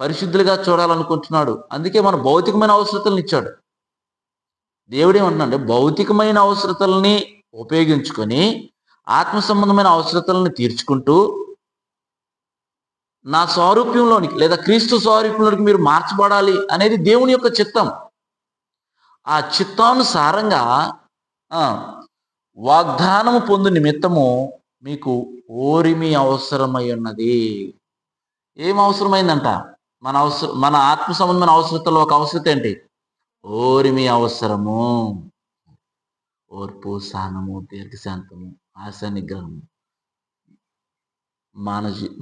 పరిశుద్ధులుగా చూడాలనుకుంటున్నాడు. అందుకే మన భౌతికమైన అవసరతలను ఇచ్చాడు. దేవుడేమంటున్నాడు? భౌతికమైన అవసరతల్ని ఉపయోగించుకొని ఆత్మ సంబంధమైన అవసరతలను తీర్చుకుంటూ నా స్వారూప్యంలోనికి లేదా క్రీస్తు స్వారూప్యంలోనికి మీరు మార్చబడాలి అనేది దేవుని యొక్క చిత్తం. ఆ చిత్తానుసారంగా వాగ్దానము పొందు నిమిత్తము మీకు ఓరిమి అవసరమై ఉన్నది. ఏం అవసరమైందంట? మన ఆత్మ సంబంధమైన అవసరతలో ఒక అవసరత ఏంటి? ఓరిమి అవసరము. ఓర్పు, సహనము, దీర్ఘశాంతము, ఆశ నిగ్రహము.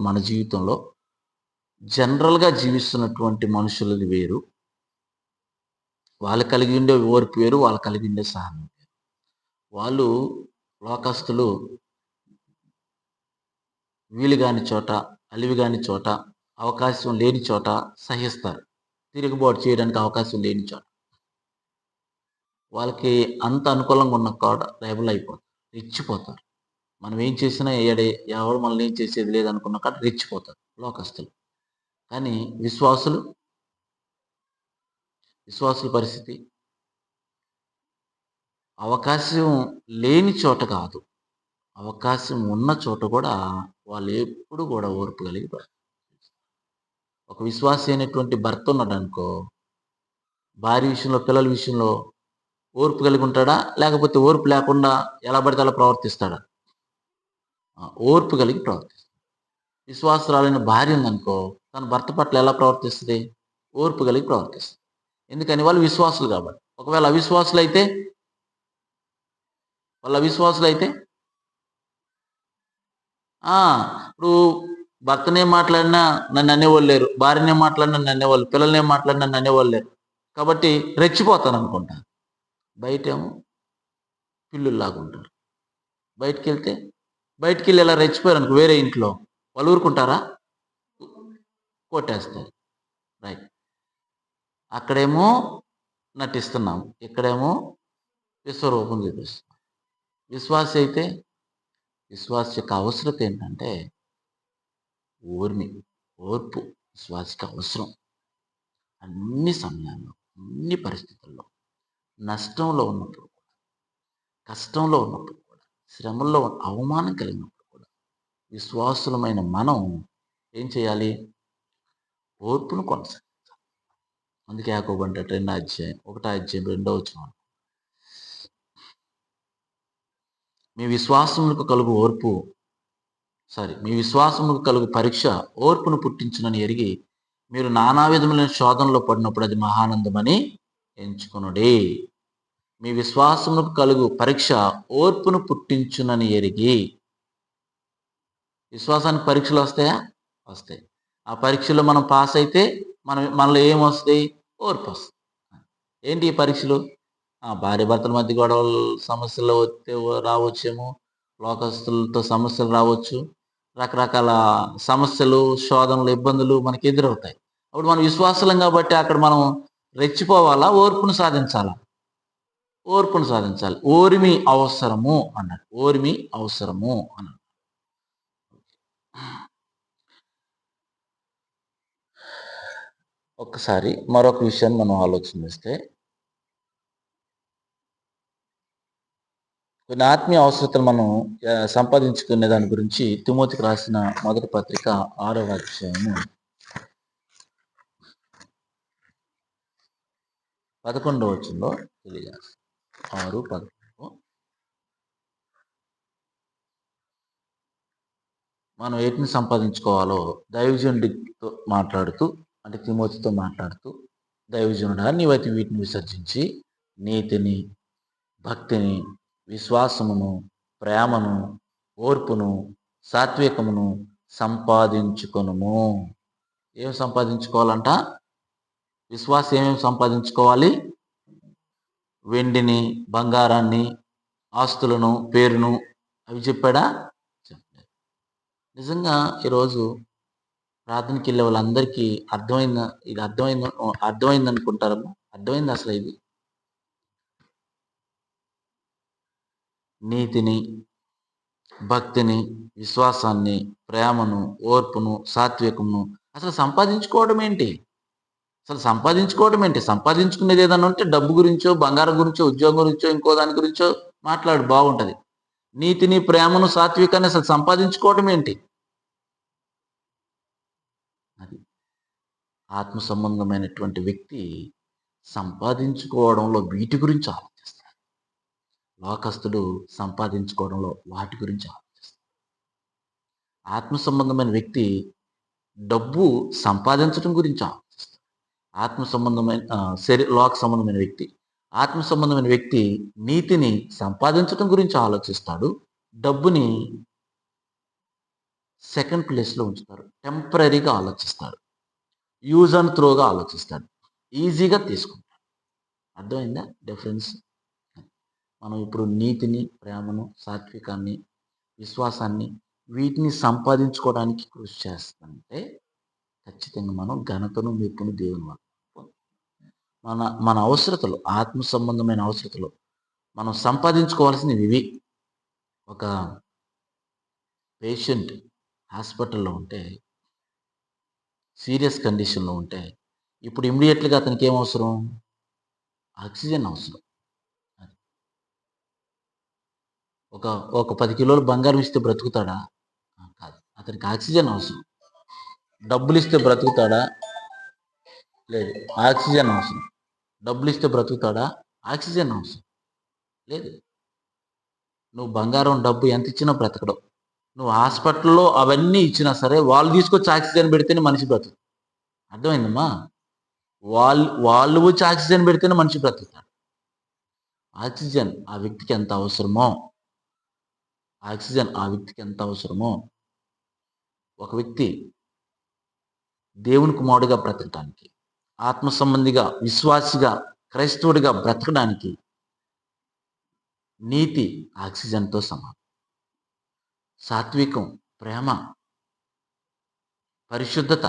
మన జీవితంలో జనరల్గా జీవిస్తున్నటువంటి మనుషులది వేరు, వాళ్ళు కలిగి ఉండే ఓర్పు వేరు, వాళ్ళు కలిగి ఉండే సహనం వేరు. వాళ్ళు లోకస్తులు వీలు కాని చోట, అలివి కాని చోట, అవకాశం లేని చోట సహిస్తారు. తిరుగుబాటు చేయడానికి అవకాశం లేని చోట వాళ్ళకి అంత అనుకూలంగా ఉన్న కాడ రేబుల్ అయిపోతారు, రెచ్చిపోతారు. మనం ఏం చేసినా ఎవరు మనల్ని ఏం చేసేది లేదనుకున్న కాడ రెచ్చిపోతారు లోకస్తులు. కానీ విశ్వాసుల పరిస్థితి అవకాశం లేని చోట కాదు, అవకాశం ఉన్న చోట కూడా వాళ్ళు ఎప్పుడు కూడా ఓర్పు కలిగి. ఒక విశ్వాసి అయినటువంటి భర్త ఉన్నాడు అనుకో, భార్య విషయంలో, పిల్లల విషయంలో ఓర్పు కలిగి ఉంటాడా? లేకపోతే ఓర్పు లేకుండా ఎలా పడితే అలా ప్రవర్తిస్తాడా? ఓర్పు కలిగి ప్రవర్తిస్తాడు. విశ్వాసురాలైన భార్య ఉందనుకో, తన భర్త పట్ల ఎలా ప్రవర్తిస్తది? ఓర్పు కలిగి ప్రవర్తిస్తది. ఎందుకని? వాళ్ళు విశ్వాసులు కాబట్టి. ఒకవేళ అవిశ్వాసులైతే? వాళ్ళు అవిశ్వాసులైతే? ఆ! ఇప్పుడు భర్తనేం మాట్లాడినా నన్ననేవాళ్ళు లేరు. భార్యనేం మాట్లాడినా నన్ననేవాళ్ళు, పిల్లలనేం మాట్లాడినా నన్ననేవాళ్ళు లేరు. కాబట్టి రెచ్చిపోతాననుకుంటా. బయటేమో పిల్లుల్లాగుంటారు. బయటికెళ్తే? బయటికెళ్ళి ఇలా రెచ్చిపోయారనుకో వేరే ఇంట్లో, వాళ్ళు ఊరుకుంటారా? కొట్టేస్తారు. రైట్. అక్కడేమో నటిస్తున్నాం. ఇక్కడేమో విశ్వరూపం చూపిస్తున్నాం. విశ్వాసి అయితే, విశ్వాసి యొక్క అవసరత ఏంటంటే ఓర్మి, ఓర్పు విశ్వాసికి అవసరం. అన్ని సమయాల్లో, అన్ని పరిస్థితుల్లో, నష్టంలో ఉన్నప్పుడు, కష్టంలో ఉన్నప్పుడు కూడా, శ్రమల్లో అవమానం కలిగినప్పుడు కూడా, విశ్వాసులమైన మనం ఏం చేయాలి? ఓర్పును కొనసాగించాలి. అందుకే యాకోబు అంటాడు 2 అధ్యాయం, 1 అధ్యాయం 2 వచనం. మీ విశ్వాసములకు కలుగు ఓర్పు మీ విశ్వాసములకు కలుగు పరీక్ష ఓర్పును పుట్టించునని ఎరిగి మీరు నానా విధములైన శోధనలో పడినప్పుడు అది మహానందమని ఎంచుకొనుడి. మీ విశ్వాసములకు కలుగు పరీక్ష ఓర్పును పుట్టించునని ఎరిగి. విశ్వాసానికి పరీక్షలు వస్తాయా? వస్తాయి. ఆ పరీక్షలో మనం పాస్ అయితే మనలో ఏమొస్తాయి? ఓర్పు వస్తుంది. ఏంటి ఈ పరీక్షలు? భార్యాభర్తల మధ్య గొడవలు సమస్యలు వస్తే రావచ్చేమో, లోకస్తులతో సమస్యలు రావచ్చు, రకరకాల సమస్యలు, శోధనలు, ఇబ్బందులు మనకి ఎదురవుతాయి. అప్పుడు మనం విశ్వాసులం కాబట్టి అక్కడ మనం రెచ్చిపోవాలా? ఓర్పును సాధించాలా? ఓర్పును సాధించాలి. ఓర్మి అవసరము అన్నాడు. ఓర్మి అవసరము అన్నాడు. ఒక్కసారి మరొక విషయాన్ని మనం ఆలోచన చేస్తే, కొన్ని ఆత్మీయ అవసరతలు మనం సంపాదించుకునే దాని గురించి తిమోతికి రాసిన మొదటి పత్రిక 6వ అధ్యాయము 11వ వచనంలో తెలియజేస్తాం. 6:11 మనం ఏటిని సంపాదించుకోవాలో దైవజనుడితో మాట్లాడుతూ, అంటే తిమోతితో మాట్లాడుతూ, దైవజనుడా నీవైతే వీటిని విసర్జించి నీతిని, భక్తిని, విశ్వాసమును, ప్రేమను, ఓర్పును, సాత్వికమును సంపాదించుకొనుము. ఏం సంపాదించుకోవాలంట? విశ్వాసం ఏమేమి సంపాదించుకోవాలి? వెండిని, బంగారాన్ని, ఆస్తులను, పేరును, అవి చెప్పాడా? చెప్పలేదు. నిజంగా ఈరోజు ప్రార్థనకి వెళ్ళే వాళ్ళందరికీ ఇది అర్థమైంది అనుకుంటారమ్మా? అర్థమైంది అసలు ఇది? నీతిని, భక్తిని, విశ్వాసాన్ని, ప్రేమను, ఓర్పును, సాత్వికమును అసలు సంపాదించుకోవడం ఏంటి? సంపాదించుకునేది ఏదన్నా ఉంటే డబ్బు గురించో, బంగారం గురించో, ఉద్యోగం గురించో, ఇంకో దాని గురించో మాట్లాడు బాగుంటది. నీతిని, ప్రేమను, సాత్వికాన్ని అసలు సంపాదించుకోవడం ఏంటి? అది ఆత్మ సంబంధమైనటువంటి వ్యక్తి సంపాదించుకోవడంలో వీటి గురించి ఆలోచిస్తాడు. లోకస్తుడు సంపాదించుకోవడంలో వాటి గురించి ఆలోచిస్తాడు. ఆత్మ సంబంధమైన వ్యక్తి డబ్బు సంపాదించడం గురించి ఆలోచిస్తాడు. ఆత్మ సంబంధమైన లోక సంబంధమైన వ్యక్తి, ఆత్మ సంబంధమైన వ్యక్తి నీతిని సంపాదించడం గురించి ఆలోచిస్తాడు. డబ్బుని సెకండ్ ప్లేస్లో ఉంచుతారు. టెంపరరీగా ఆలోచిస్తాడు. యూజ్ అండ్ త్రోగా ఆలోచిస్తాడు. ఈజీగా తీసుకుంటాడు. అర్థమైందా డిఫరెన్స్? మనం ఇప్పుడు నీతిని, ప్రేమను, సాత్వికాన్ని, విశ్వాసాన్ని వీటిని సంపాదించుకోవడానికి కృషి చేస్తుంటే ఖచ్చితంగా మనం ఘనతను, మెప్పును దేవుని వల్ల మన అవసరతలు, ఆత్మ సంబంధమైన అవసరతలు మనం సంపాదించుకోవాల్సినవి ఇవి. ఒక పేషెంట్ హాస్పిటల్లో ఉంటే, సీరియస్ కండిషన్లో ఉంటే, ఇప్పుడు ఇమ్మీడియట్‌గా అతనికి ఏం అవసరం? ఆక్సిజన్ అవసరం. ఒక 10 కిలోలు బంగారం ఇస్తే బ్రతుకుతాడా? కాదు. అతనికి ఆక్సిజన్ అవసరం. డబ్బులిస్తే బ్రతుకుతాడా? లేదు. ఆక్సిజన్ అవసరం. డబ్బులిస్తే బ్రతుకుతాడా? ఆక్సిజన్ అవసరం లేదు. నువ్వు బంగారం, డబ్బు ఎంత ఇచ్చినా బ్రతకడు. నువ్వు హాస్పిటల్‌లో అవన్నీ ఇచ్చినా సరే, వాళ్ళు తీసుకొచ్చి ఆక్సిజన్ పెడితేనే మనిషి బ్రతుకుతాడు. అర్థమైందమ్మా? వాళ్ళు వచ్చి ఆక్సిజన్ పెడితేనే మనిషి బ్రతుకుతాడు. ఆక్సిజన్ ఆ వ్యక్తికి ఎంత అవసరమో, ఆక్సిజన్ ఆ వ్యక్తికి ఎంత అవసరమో, ఒక వ్యక్తి దేవుని కుమారుడిగా బ్రతకటానికి, ఆత్మ సంబంధిగా, విశ్వాసిగా, క్రైస్తవుడిగా బ్రతకడానికి నీతి ఆక్సిజన్‌తో సమానం. సాత్వికం, ప్రేమ, పరిశుద్ధత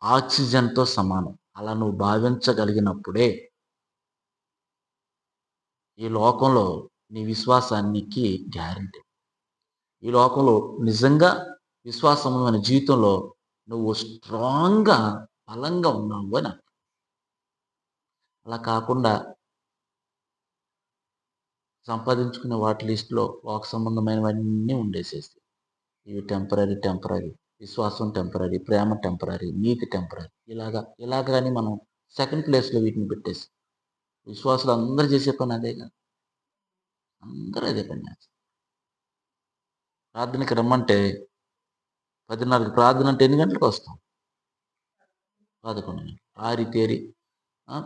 ఆక్సిజన్‌తో సమానం. అలా నువ్వు భావించగలిగినప్పుడే ఈ లోకంలో నీ విశ్వాసానికి గ్యారంటీ. ఈ లోకంలో నిజంగా విశ్వాసమైన జీవితంలో నువ్వు స్ట్రాంగ్‌గా, బలంగా ఉన్నావు అని అర్థం. అలా కాకుండా సంపాదించుకునే వాటి లిస్ట్‌లో లోక సంబంధమైనవన్నీ ఉండేసేసి ఇవి టెంపరరీ, టెంపరరీ, విశ్వాసం టెంపరరీ, ప్రేమ టెంపరరీ, నీతి టెంపరరీ ఇలాగని మనం సెకండ్ ప్లేస్‌లో వీటిని పెట్టేసి విశ్వాసులు అందరూ చేసే పని అదేగా. అందరూ అదే పని చేస్తారు. ప్రార్థనకి రమ్మంటే 10:30కి ప్రార్థన అంటే ఎన్ని గంటలకు వస్తాం? 11 గంటలకు. ఆరితేరి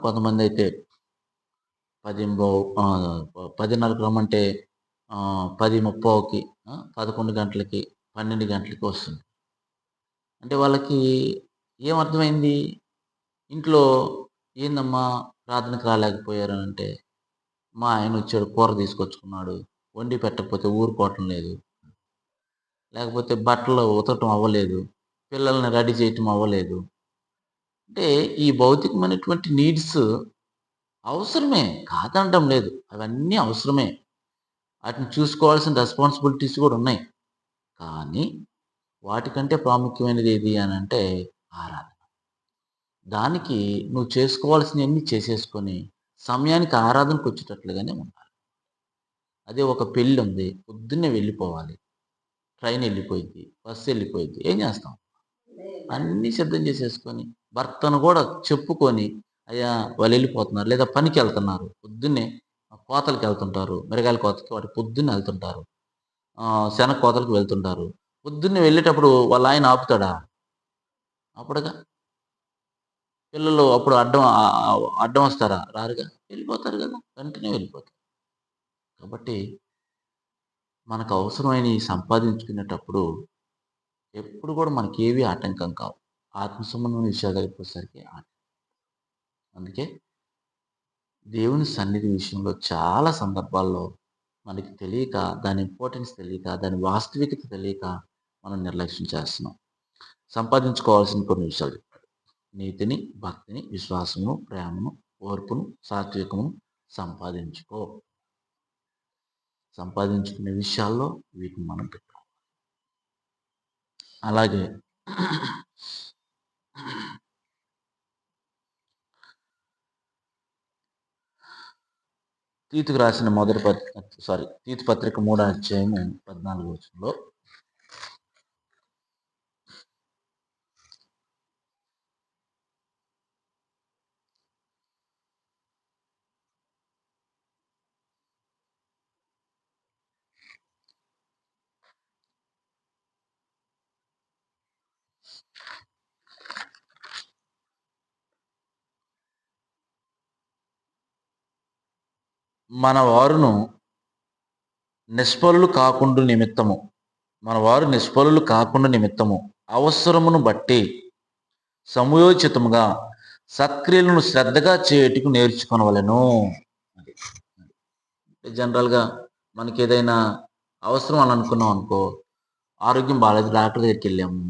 కొంతమందైతే 10:30కి రమ్మంటే 10:30కి 11 గంటలకి, 12 గంటలకి వస్తుంది. అంటే వాళ్ళకి ఏమర్థమైంది? ఇంట్లో ఏందమ్మా ప్రార్థనకి రాలేకపోయారనంటే, మా ఆయనొచ్చాడు కూర తీసుకొచ్చుకున్నాడు. వండి పెట్టకపోతే ఊరుకోవటం లేదు. లేకపోతే బట్టలు ఉతకటం అవ్వలేదు. పిల్లల్ని రెడీ చేయటం అవ్వలేదు. అంటే ఈ భౌతికమైనటువంటి నీడ్స్ అవసరమే. కాదనడం లేదు. అవన్నీ అవసరమే. వాటిని చూసుకోవాల్సిన రెస్పాన్సిబిలిటీస్ కూడా ఉన్నాయి. కానీ వాటికంటే ప్రాముఖ్యమైనది ఏది అనంటే ఆరాధన. దానికి నువ్వు చేసుకోవాల్సినయన్నీ చేసేసుకొని సమయానికి ఆరాధనకొచ్చేటట్లుగానే ఉండాలి. అదే ఒక పెళ్ళుంది. పొద్దున్నే వెళ్ళిపోవాలి. ట్రైన్ ఎళ్ళిపోయిద్ది. బస్సు ఎళ్ళిపోయిద్ది. ఏం చేస్తాం? అన్నీ సిద్ధం చేసేసుకొని, భర్తను గూడా చెప్పుకొని, అయ్యా! వాళ్ళెళ్ళిపోతున్నారు. లేదా పనికెళ్తున్నారు. పొద్దున్నే కోతలకెళ్తుంటారు. మిరగాయల కోతకి వాటికి పొద్దున్నే ఎళ్తుంటారు. శనగ కోతలకు వెళ్తుంటారు. పొద్దున్నే వెళ్ళేటప్పుడు వాళ్ళాయన ఆపుతాడా? ఆపడుగా. పిల్లలు అప్పుడు అడ్డం వస్తారా? రారుగా. వెళ్ళిపోతారు గదా! వెంటనే వెళ్ళిపోతారు. కాబట్టి మనకు అవసరమైనయి సంపాదించుకునేటప్పుడు ఎప్పుడు గూడా మనకేవి ఆటంకం కావు. ఆత్మ సంబంధమైన విషయాల దగ్గరికొచ్చేసరికి అందుకే దేవుని సన్నిధి విషయంలో చాలా సందర్భాల్లో మనకి తెలియక, దాని ఇంపార్టెన్స్ తెలియక, దాని వాస్తవికత తెలియక మనం నిర్లక్ష్యం చేస్తున్నాం. సంపాదించుకోవాల్సిన కొన్ని విషయాలు చెప్పాడు. నీతిని, భక్తిని, విశ్వాసమును, ప్రేమను, ఓర్పును, సాత్వికమును సంపాదించుకో. సంపాదించుకునే విషయాల్లో వీటిని మనం పెట్టుకోవాలి. అలాగే తీతుకు రాసిన తీతు పత్రిక 3వ అధ్యాయము 14వ వచనంలో మన వారు నిష్ఫలులు కాకుండా నిమిత్తము అవసరమును బట్టి సమయోచితముగా సత్క్రియలను శ్రద్ధగా చేయుటకు నేర్చుకొనవలెను. జనరల్‌గా మనకేదైనా అవసరం అని అనుకున్నాం అనుకో, ఆరోగ్యం బాలేదు డాక్టర్ దగ్గరికెళ్ళాము.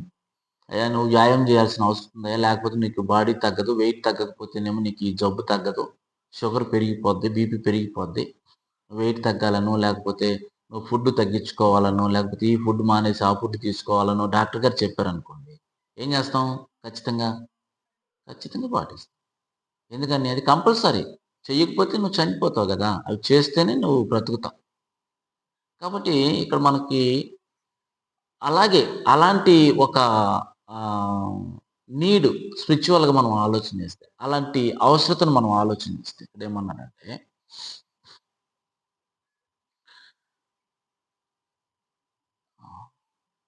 అయ్యా! నువ్వు వ్యాయామం చేయాల్సిన అవసరం ఉందయ్యా! లేకపోతే నీకు బాడీ తగ్గదు. వెయిట్ తగ్గకపోతేనేమో నీకు ఈ జబ్బు తగ్గదు. షుగర్ పెరిగిపోద్ది, బీపీ పెరిగిపోద్ది. వెయిట్ తగ్గాలనో, లేకపోతే నువ్వు ఫుడ్ తగ్గించుకోవాలనో, లేకపోతే ఈ ఫుడ్ మానేసి ఆ ఫుడ్ తీసుకోవాలనో డాక్టర్ గారు చెప్పారనుకోండి. ఏం చేస్తాం? ఖచ్చితంగా, ఖచ్చితంగా పాటిస్తాం. ఎందుకని అది కంపల్సరీ. చెయ్యకపోతే నువ్వు చనిపోతావు గదా! అవి చేస్తేనే నువ్వు బ్రతుకుతావు. కాబట్టి ఇక్కడ మనకి అలాగే అలాంటి ఒక ఆహ్, నీడ్ స్పిరిచువల్‌గా మనం ఆలోచన చేస్తే, అలాంటి అవసరతను మనం ఆలోచన చేస్తే ఇక్కడేమన్నాడంటే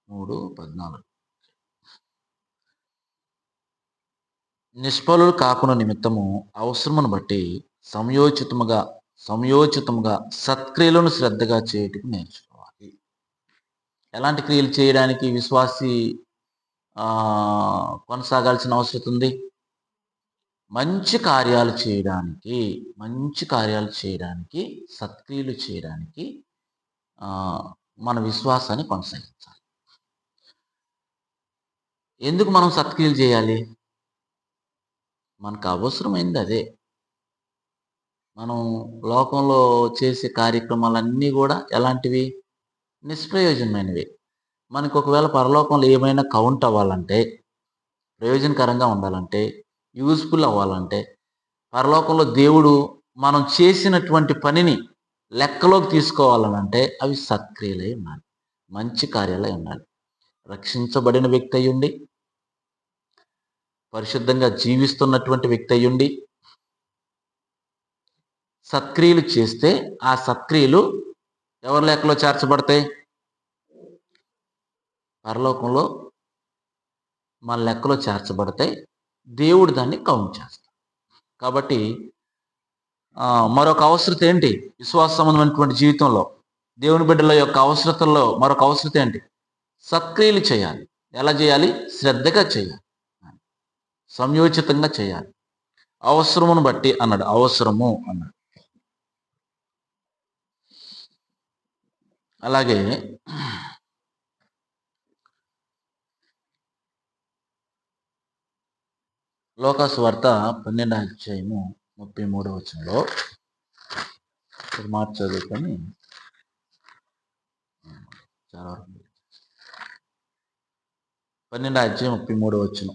3:14 నిష్ఫలులు కాకుండా నిమిత్తము అవసరమును బట్టి సంయోచితముగా సంయోచితముగా సత్క్రియలను శ్రద్ధగా చేయుటకు నేర్చుకోవాలి. ఎలాంటి క్రియలు చేయడానికి విశ్వాసి కొనసాగాల్సిన అవసరం ఉంది? మంచి కార్యాలు చేయడానికి, మంచి కార్యాలు చేయడానికి, సత్క్రియలు చేయడానికి మన విశ్వాసాన్ని కొనసాగించాలి. ఎందుకు మనం సత్క్రియలు చేయాలి? మనకు అవసరమైంది అదే. మనం లోకంలో చేసే కార్యక్రమాలన్నీ కూడా ఎలాంటివి? నిష్ప్రయోజనమైనవి. మనకు ఒకవేళ పరలోకంలో ఏమైనా కౌంట్ అవ్వాలంటే, ప్రయోజనకరంగా ఉండాలంటే, యూజ్‌ఫుల్ అవ్వాలంటే, పరలోకంలో దేవుడు మనం చేసినటువంటి పనిని లెక్కలోకి తీసుకోవాలనంటే అవి సత్క్రియలై ఉండాలి. మంచి కార్యాలై ఉండాలి. రక్షించబడిన వ్యక్తి అయ్యుండి, పరిశుద్ధంగా జీవిస్తున్నటువంటి వ్యక్తి అయ్యుండి, సత్క్రియలు చేస్తే ఆ సత్క్రియలు ఎవరి లెక్కలో చేర్చబడతాయి? పరలోకంలో మన లెక్కలో చేర్చబడతాయి. దేవుడు దాన్ని కౌంట్ చేస్తాడు. కాబట్టి మరొక అవసరత ఏంటి? విశ్వాస సంబంధమైనటువంటి జీవితంలో దేవుని బిడ్డల యొక్క అవసరతల్లో మరొక అవసరత ఏంటి? సత్క్రియలు చేయాలి. ఎలా చేయాలి? శ్రద్ధగా చేయాలి, సంయోచితంగా చేయాలి. అవసరమును బట్టి అన్నాడు. అవసరము అన్నాడు. అలాగే లోకాసు వార్త 12:33 ఒక మాట చదువుకొని చాలా వరకు 12:33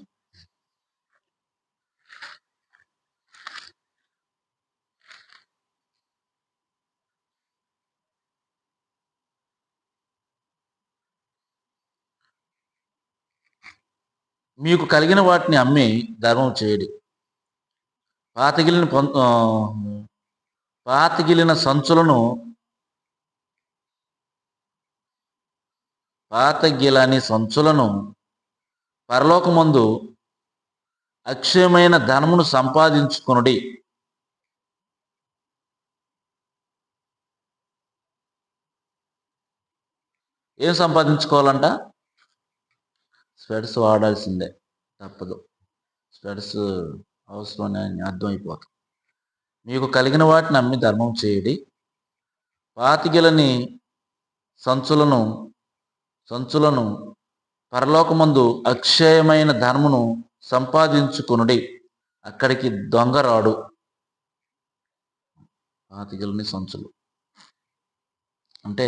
మీకు కలిగిన వాటిని అమ్మి ధర్మం చేయడి. పాతగిలిన సంచులను పాతగిలని సంచులను పరలోకమందు అక్షయమైన ధనమును సంపాదించుకొనుడి. ఏం సంపాదించుకోవాలంట? స్పెడ్స్ వాడాల్సిందే, తప్పదు. స్పెడ్స్ అవసరం అని అర్థమైపోతుంది. మీకు కలిగిన వాటిని అమ్మి ధర్మం చేయడి. పాతిగిలని సంచులను పరలోకమందు అక్షయమైన ధర్మమును సంపాదించుకొనుడి. అక్కడికి దొంగ రాడు. పాతిగిలని సంచులు అంటే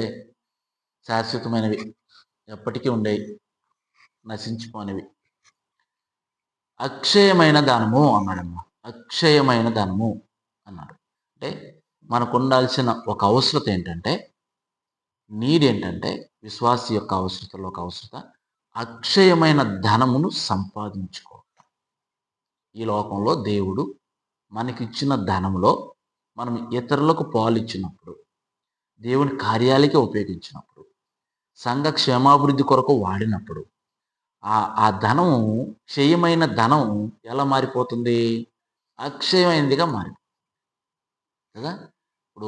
శాశ్వతమైనవి, ఎప్పటికీ ఉండేవి, నశించిపోనివి. అక్షయమైన ధనము అన్నాడమ్మా. అక్షయమైన ధనము అన్నాడు. అంటే మనకు ఉండాల్సిన ఒక అవసరత ఏంటంటే, నీడ్ ఏంటంటే, విశ్వాసి యొక్క అవసరతలో ఒక అవసరత అక్షయమైన ధనమును సంపాదించుకోవటం. ఈ లోకంలో దేవుడు మనకిచ్చిన ధనంలో మనం ఇతరులకు పాలిచ్చినప్పుడు, దేవుని కార్యాలకే ఉపయోగించినప్పుడు, సంఘ క్షేమాభివృద్ధి కొరకు వాడినప్పుడు ఆ ధనము, క్షయమైన ధనం ఎలా మారిపోతుంది? అక్షయమైనదిగా మారిపోతుంది కదా. ఇప్పుడు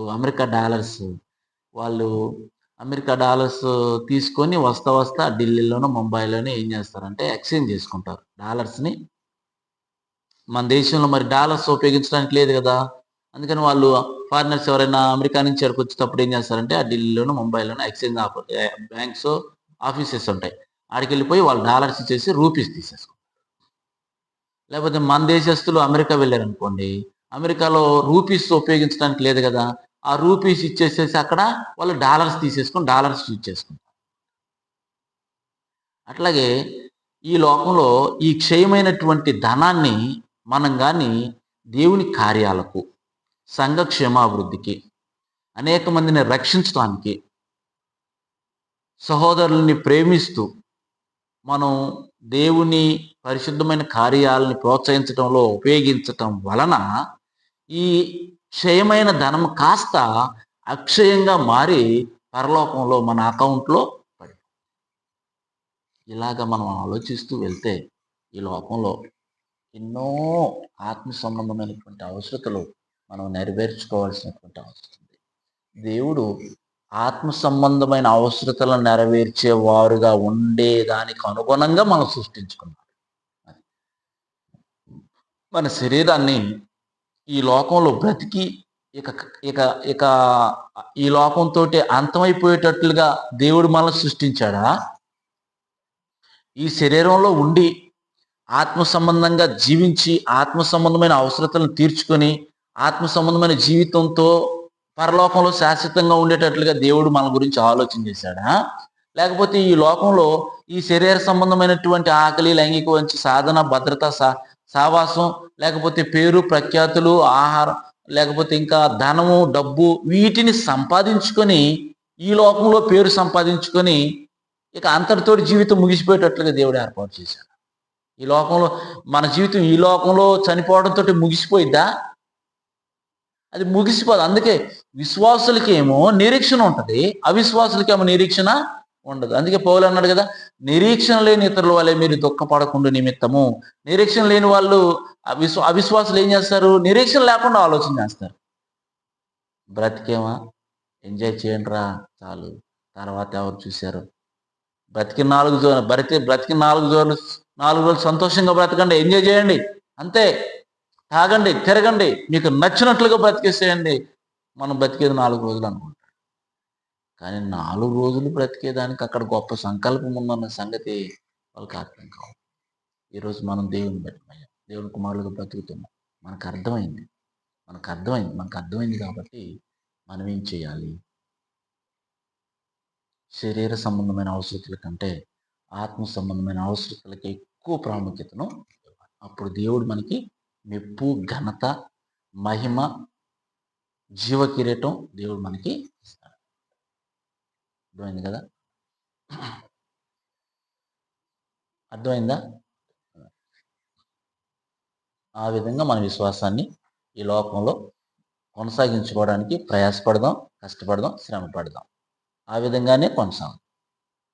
అమెరికా డాలర్స్ తీసుకొని వస్తా ఢిల్లీలోనో ముంబైలోనో ఏం చేస్తారంటే ఎక్స్చేంజ్ చేసుకుంటారు డాలర్స్ని. మన దేశంలో మరి డాలర్స్ ఉపయోగించడానికి లేదు కదా. అందుకని వాళ్ళు ఫారినర్స్ ఎవరైనా అమెరికా నుంచి ఇక్కడికి వచ్చేటప్పుడు ఏం చేస్తారంటే ఆ ఢిల్లీలోనో ముంబైలోనో ఎక్స్చేంజ్ బ్యాంక్స్ ఆఫీసెస్ ఉంటాయి. ఆడికి వెళ్ళిపోయి వాళ్ళు డాలర్స్ ఇచ్చేసి రూపీస్ తీసేసుకుంటారు. లేకపోతే మన దేశస్తులు అమెరికా వెళ్ళారనుకోండి, అమెరికాలో రూపీస్ ఉపయోగించడానికి లేదు కదా. ఆ రూపీస్ ఇచ్చేసేసి అక్కడ వాళ్ళు డాలర్స్ తీసేసుకొని డాలర్స్ యూజ్ చేసుకుంటారు. అట్లాగే ఈ లోకంలో ఈ క్షయమైనటువంటి ధనాన్ని మనం కానీ దేవుని కార్యాలకు, సంఘ క్షేమాభివృద్ధికి, అనేక మందిని రక్షించడానికి, సహోదరుల్ని ప్రేమిస్తూ మనం దేవుని పరిశుద్ధమైన కార్యాలని ప్రోత్సహించడంలో ఉపయోగించటం వలన ఈ క్షయమైన ధనం కాస్త అక్షయంగా మారి పరలోకంలో మన అకౌంట్లో పడి ఇలాగ మనం ఆలోచిస్తూ వెళ్తే ఈ లోకంలో ఎన్నో ఆత్మ సంబంధమైనటువంటి అవసరతలు మనం నెరవేర్చుకోవాల్సినటువంటి అవసరం ఉంది. దేవుడు ఆత్మ సంబంధమైన అవసరతలను నెరవేర్చేవారుగా ఉండేదానికి అనుగుణంగా మనం సృష్టించుకున్నాం. మన శరీరాన్ని ఈ లోకంలో బ్రతికి ఇక ఇక ఇక ఈ లోకంతో అంతమైపోయేటట్లుగా దేవుడు మనల్ని సృష్టించాడా? ఈ శరీరంలో ఉండి ఆత్మ సంబంధంగా జీవించి ఆత్మ సంబంధమైన అవసరతలను తీర్చుకొని ఆత్మ సంబంధమైన జీవితంతో పరలోకంలో శాశ్వతంగా ఉండేటట్లుగా దేవుడు మన గురించి ఆలోచన చేశాడా? లేకపోతే ఈ లోకంలో ఈ శరీర సంబంధమైనటువంటి ఆకలి, లైంగిక వంచి, సాధన, భద్రత, సావాసం, లేకపోతే పేరు, ప్రఖ్యాతులు, ఆహారం, లేకపోతే ఇంకా ధనము, డబ్బు, వీటిని సంపాదించుకొని ఈ లోకంలో పేరు సంపాదించుకొని ఇక అంతటితోటి జీవితం ముగిసిపోయేటట్లుగా దేవుడు ఏర్పాటు చేశాడు. ఈ లోకంలో మన జీవితం ఈ లోకంలో చనిపోవడంతో ముగిసిపోయిద్దా? అది ముగిసిపోదు. అందుకే విశ్వాసులకేమో నిరీక్షణ ఉంటుంది, అవిశ్వాసులకేమో నిరీక్షణ ఉండదు. అందుకే పౌలు అన్నాడు కదా, నిరీక్షణ లేని ఇతరుల వల్లే మీరు దుఃఖపడకుండా నిమిత్తము. నిరీక్షణ లేని వాళ్ళు అవిశ్వాసులు ఏం చేస్తారు? నిరీక్షణ లేకుండా ఆలోచన చేస్తారు. బ్రతికేమా, ఎంజాయ్ చేయండి రా చాలు, తర్వాత ఎవరు చూశారు, బ్రతికిన 4 రోజులు సంతోషంగా బ్రతకండి, ఎంజాయ్ చేయండి, అంతే. తాగండి, తిరగండి, మీకు నచ్చినట్లుగా బ్రతికేసేయండి. మనం బ్రతికేది 4 రోజులు అనుకుంటాం. కానీ 4 రోజులు బ్రతికేదానికి అక్కడ గొప్ప సంకల్పం ఉందన్న సంగతి వాళ్ళకి అర్థం కావు. ఈరోజు మనం దేవుని బట్టి దేవుని కుమారులుగా బ్రతుకుతున్నాం. మనకు అర్థమైంది కాబట్టి మనం ఏం చేయాలి? శరీర సంబంధమైన అవసరతల కంటే ఆత్మ సంబంధమైన అవసరతలకి ఎక్కువ ప్రాముఖ్యతను ఇవ్వాలి. అప్పుడు దేవుడు మనకి మెప్పు, ఘనత, మహిమ, జీవ కిరీటం దేవుడు మనకి ఇస్తాడు. అర్థమైంది కదా? అర్థమైందా? ఆ విధంగా మన విశ్వాసాన్ని ఈ లోకంలో కొనసాగించుకోవడానికి ప్రయాసపడదాం, కష్టపడదాం, శ్రమ పడదాం. ఆ విధంగానే కొనసాగుతాం.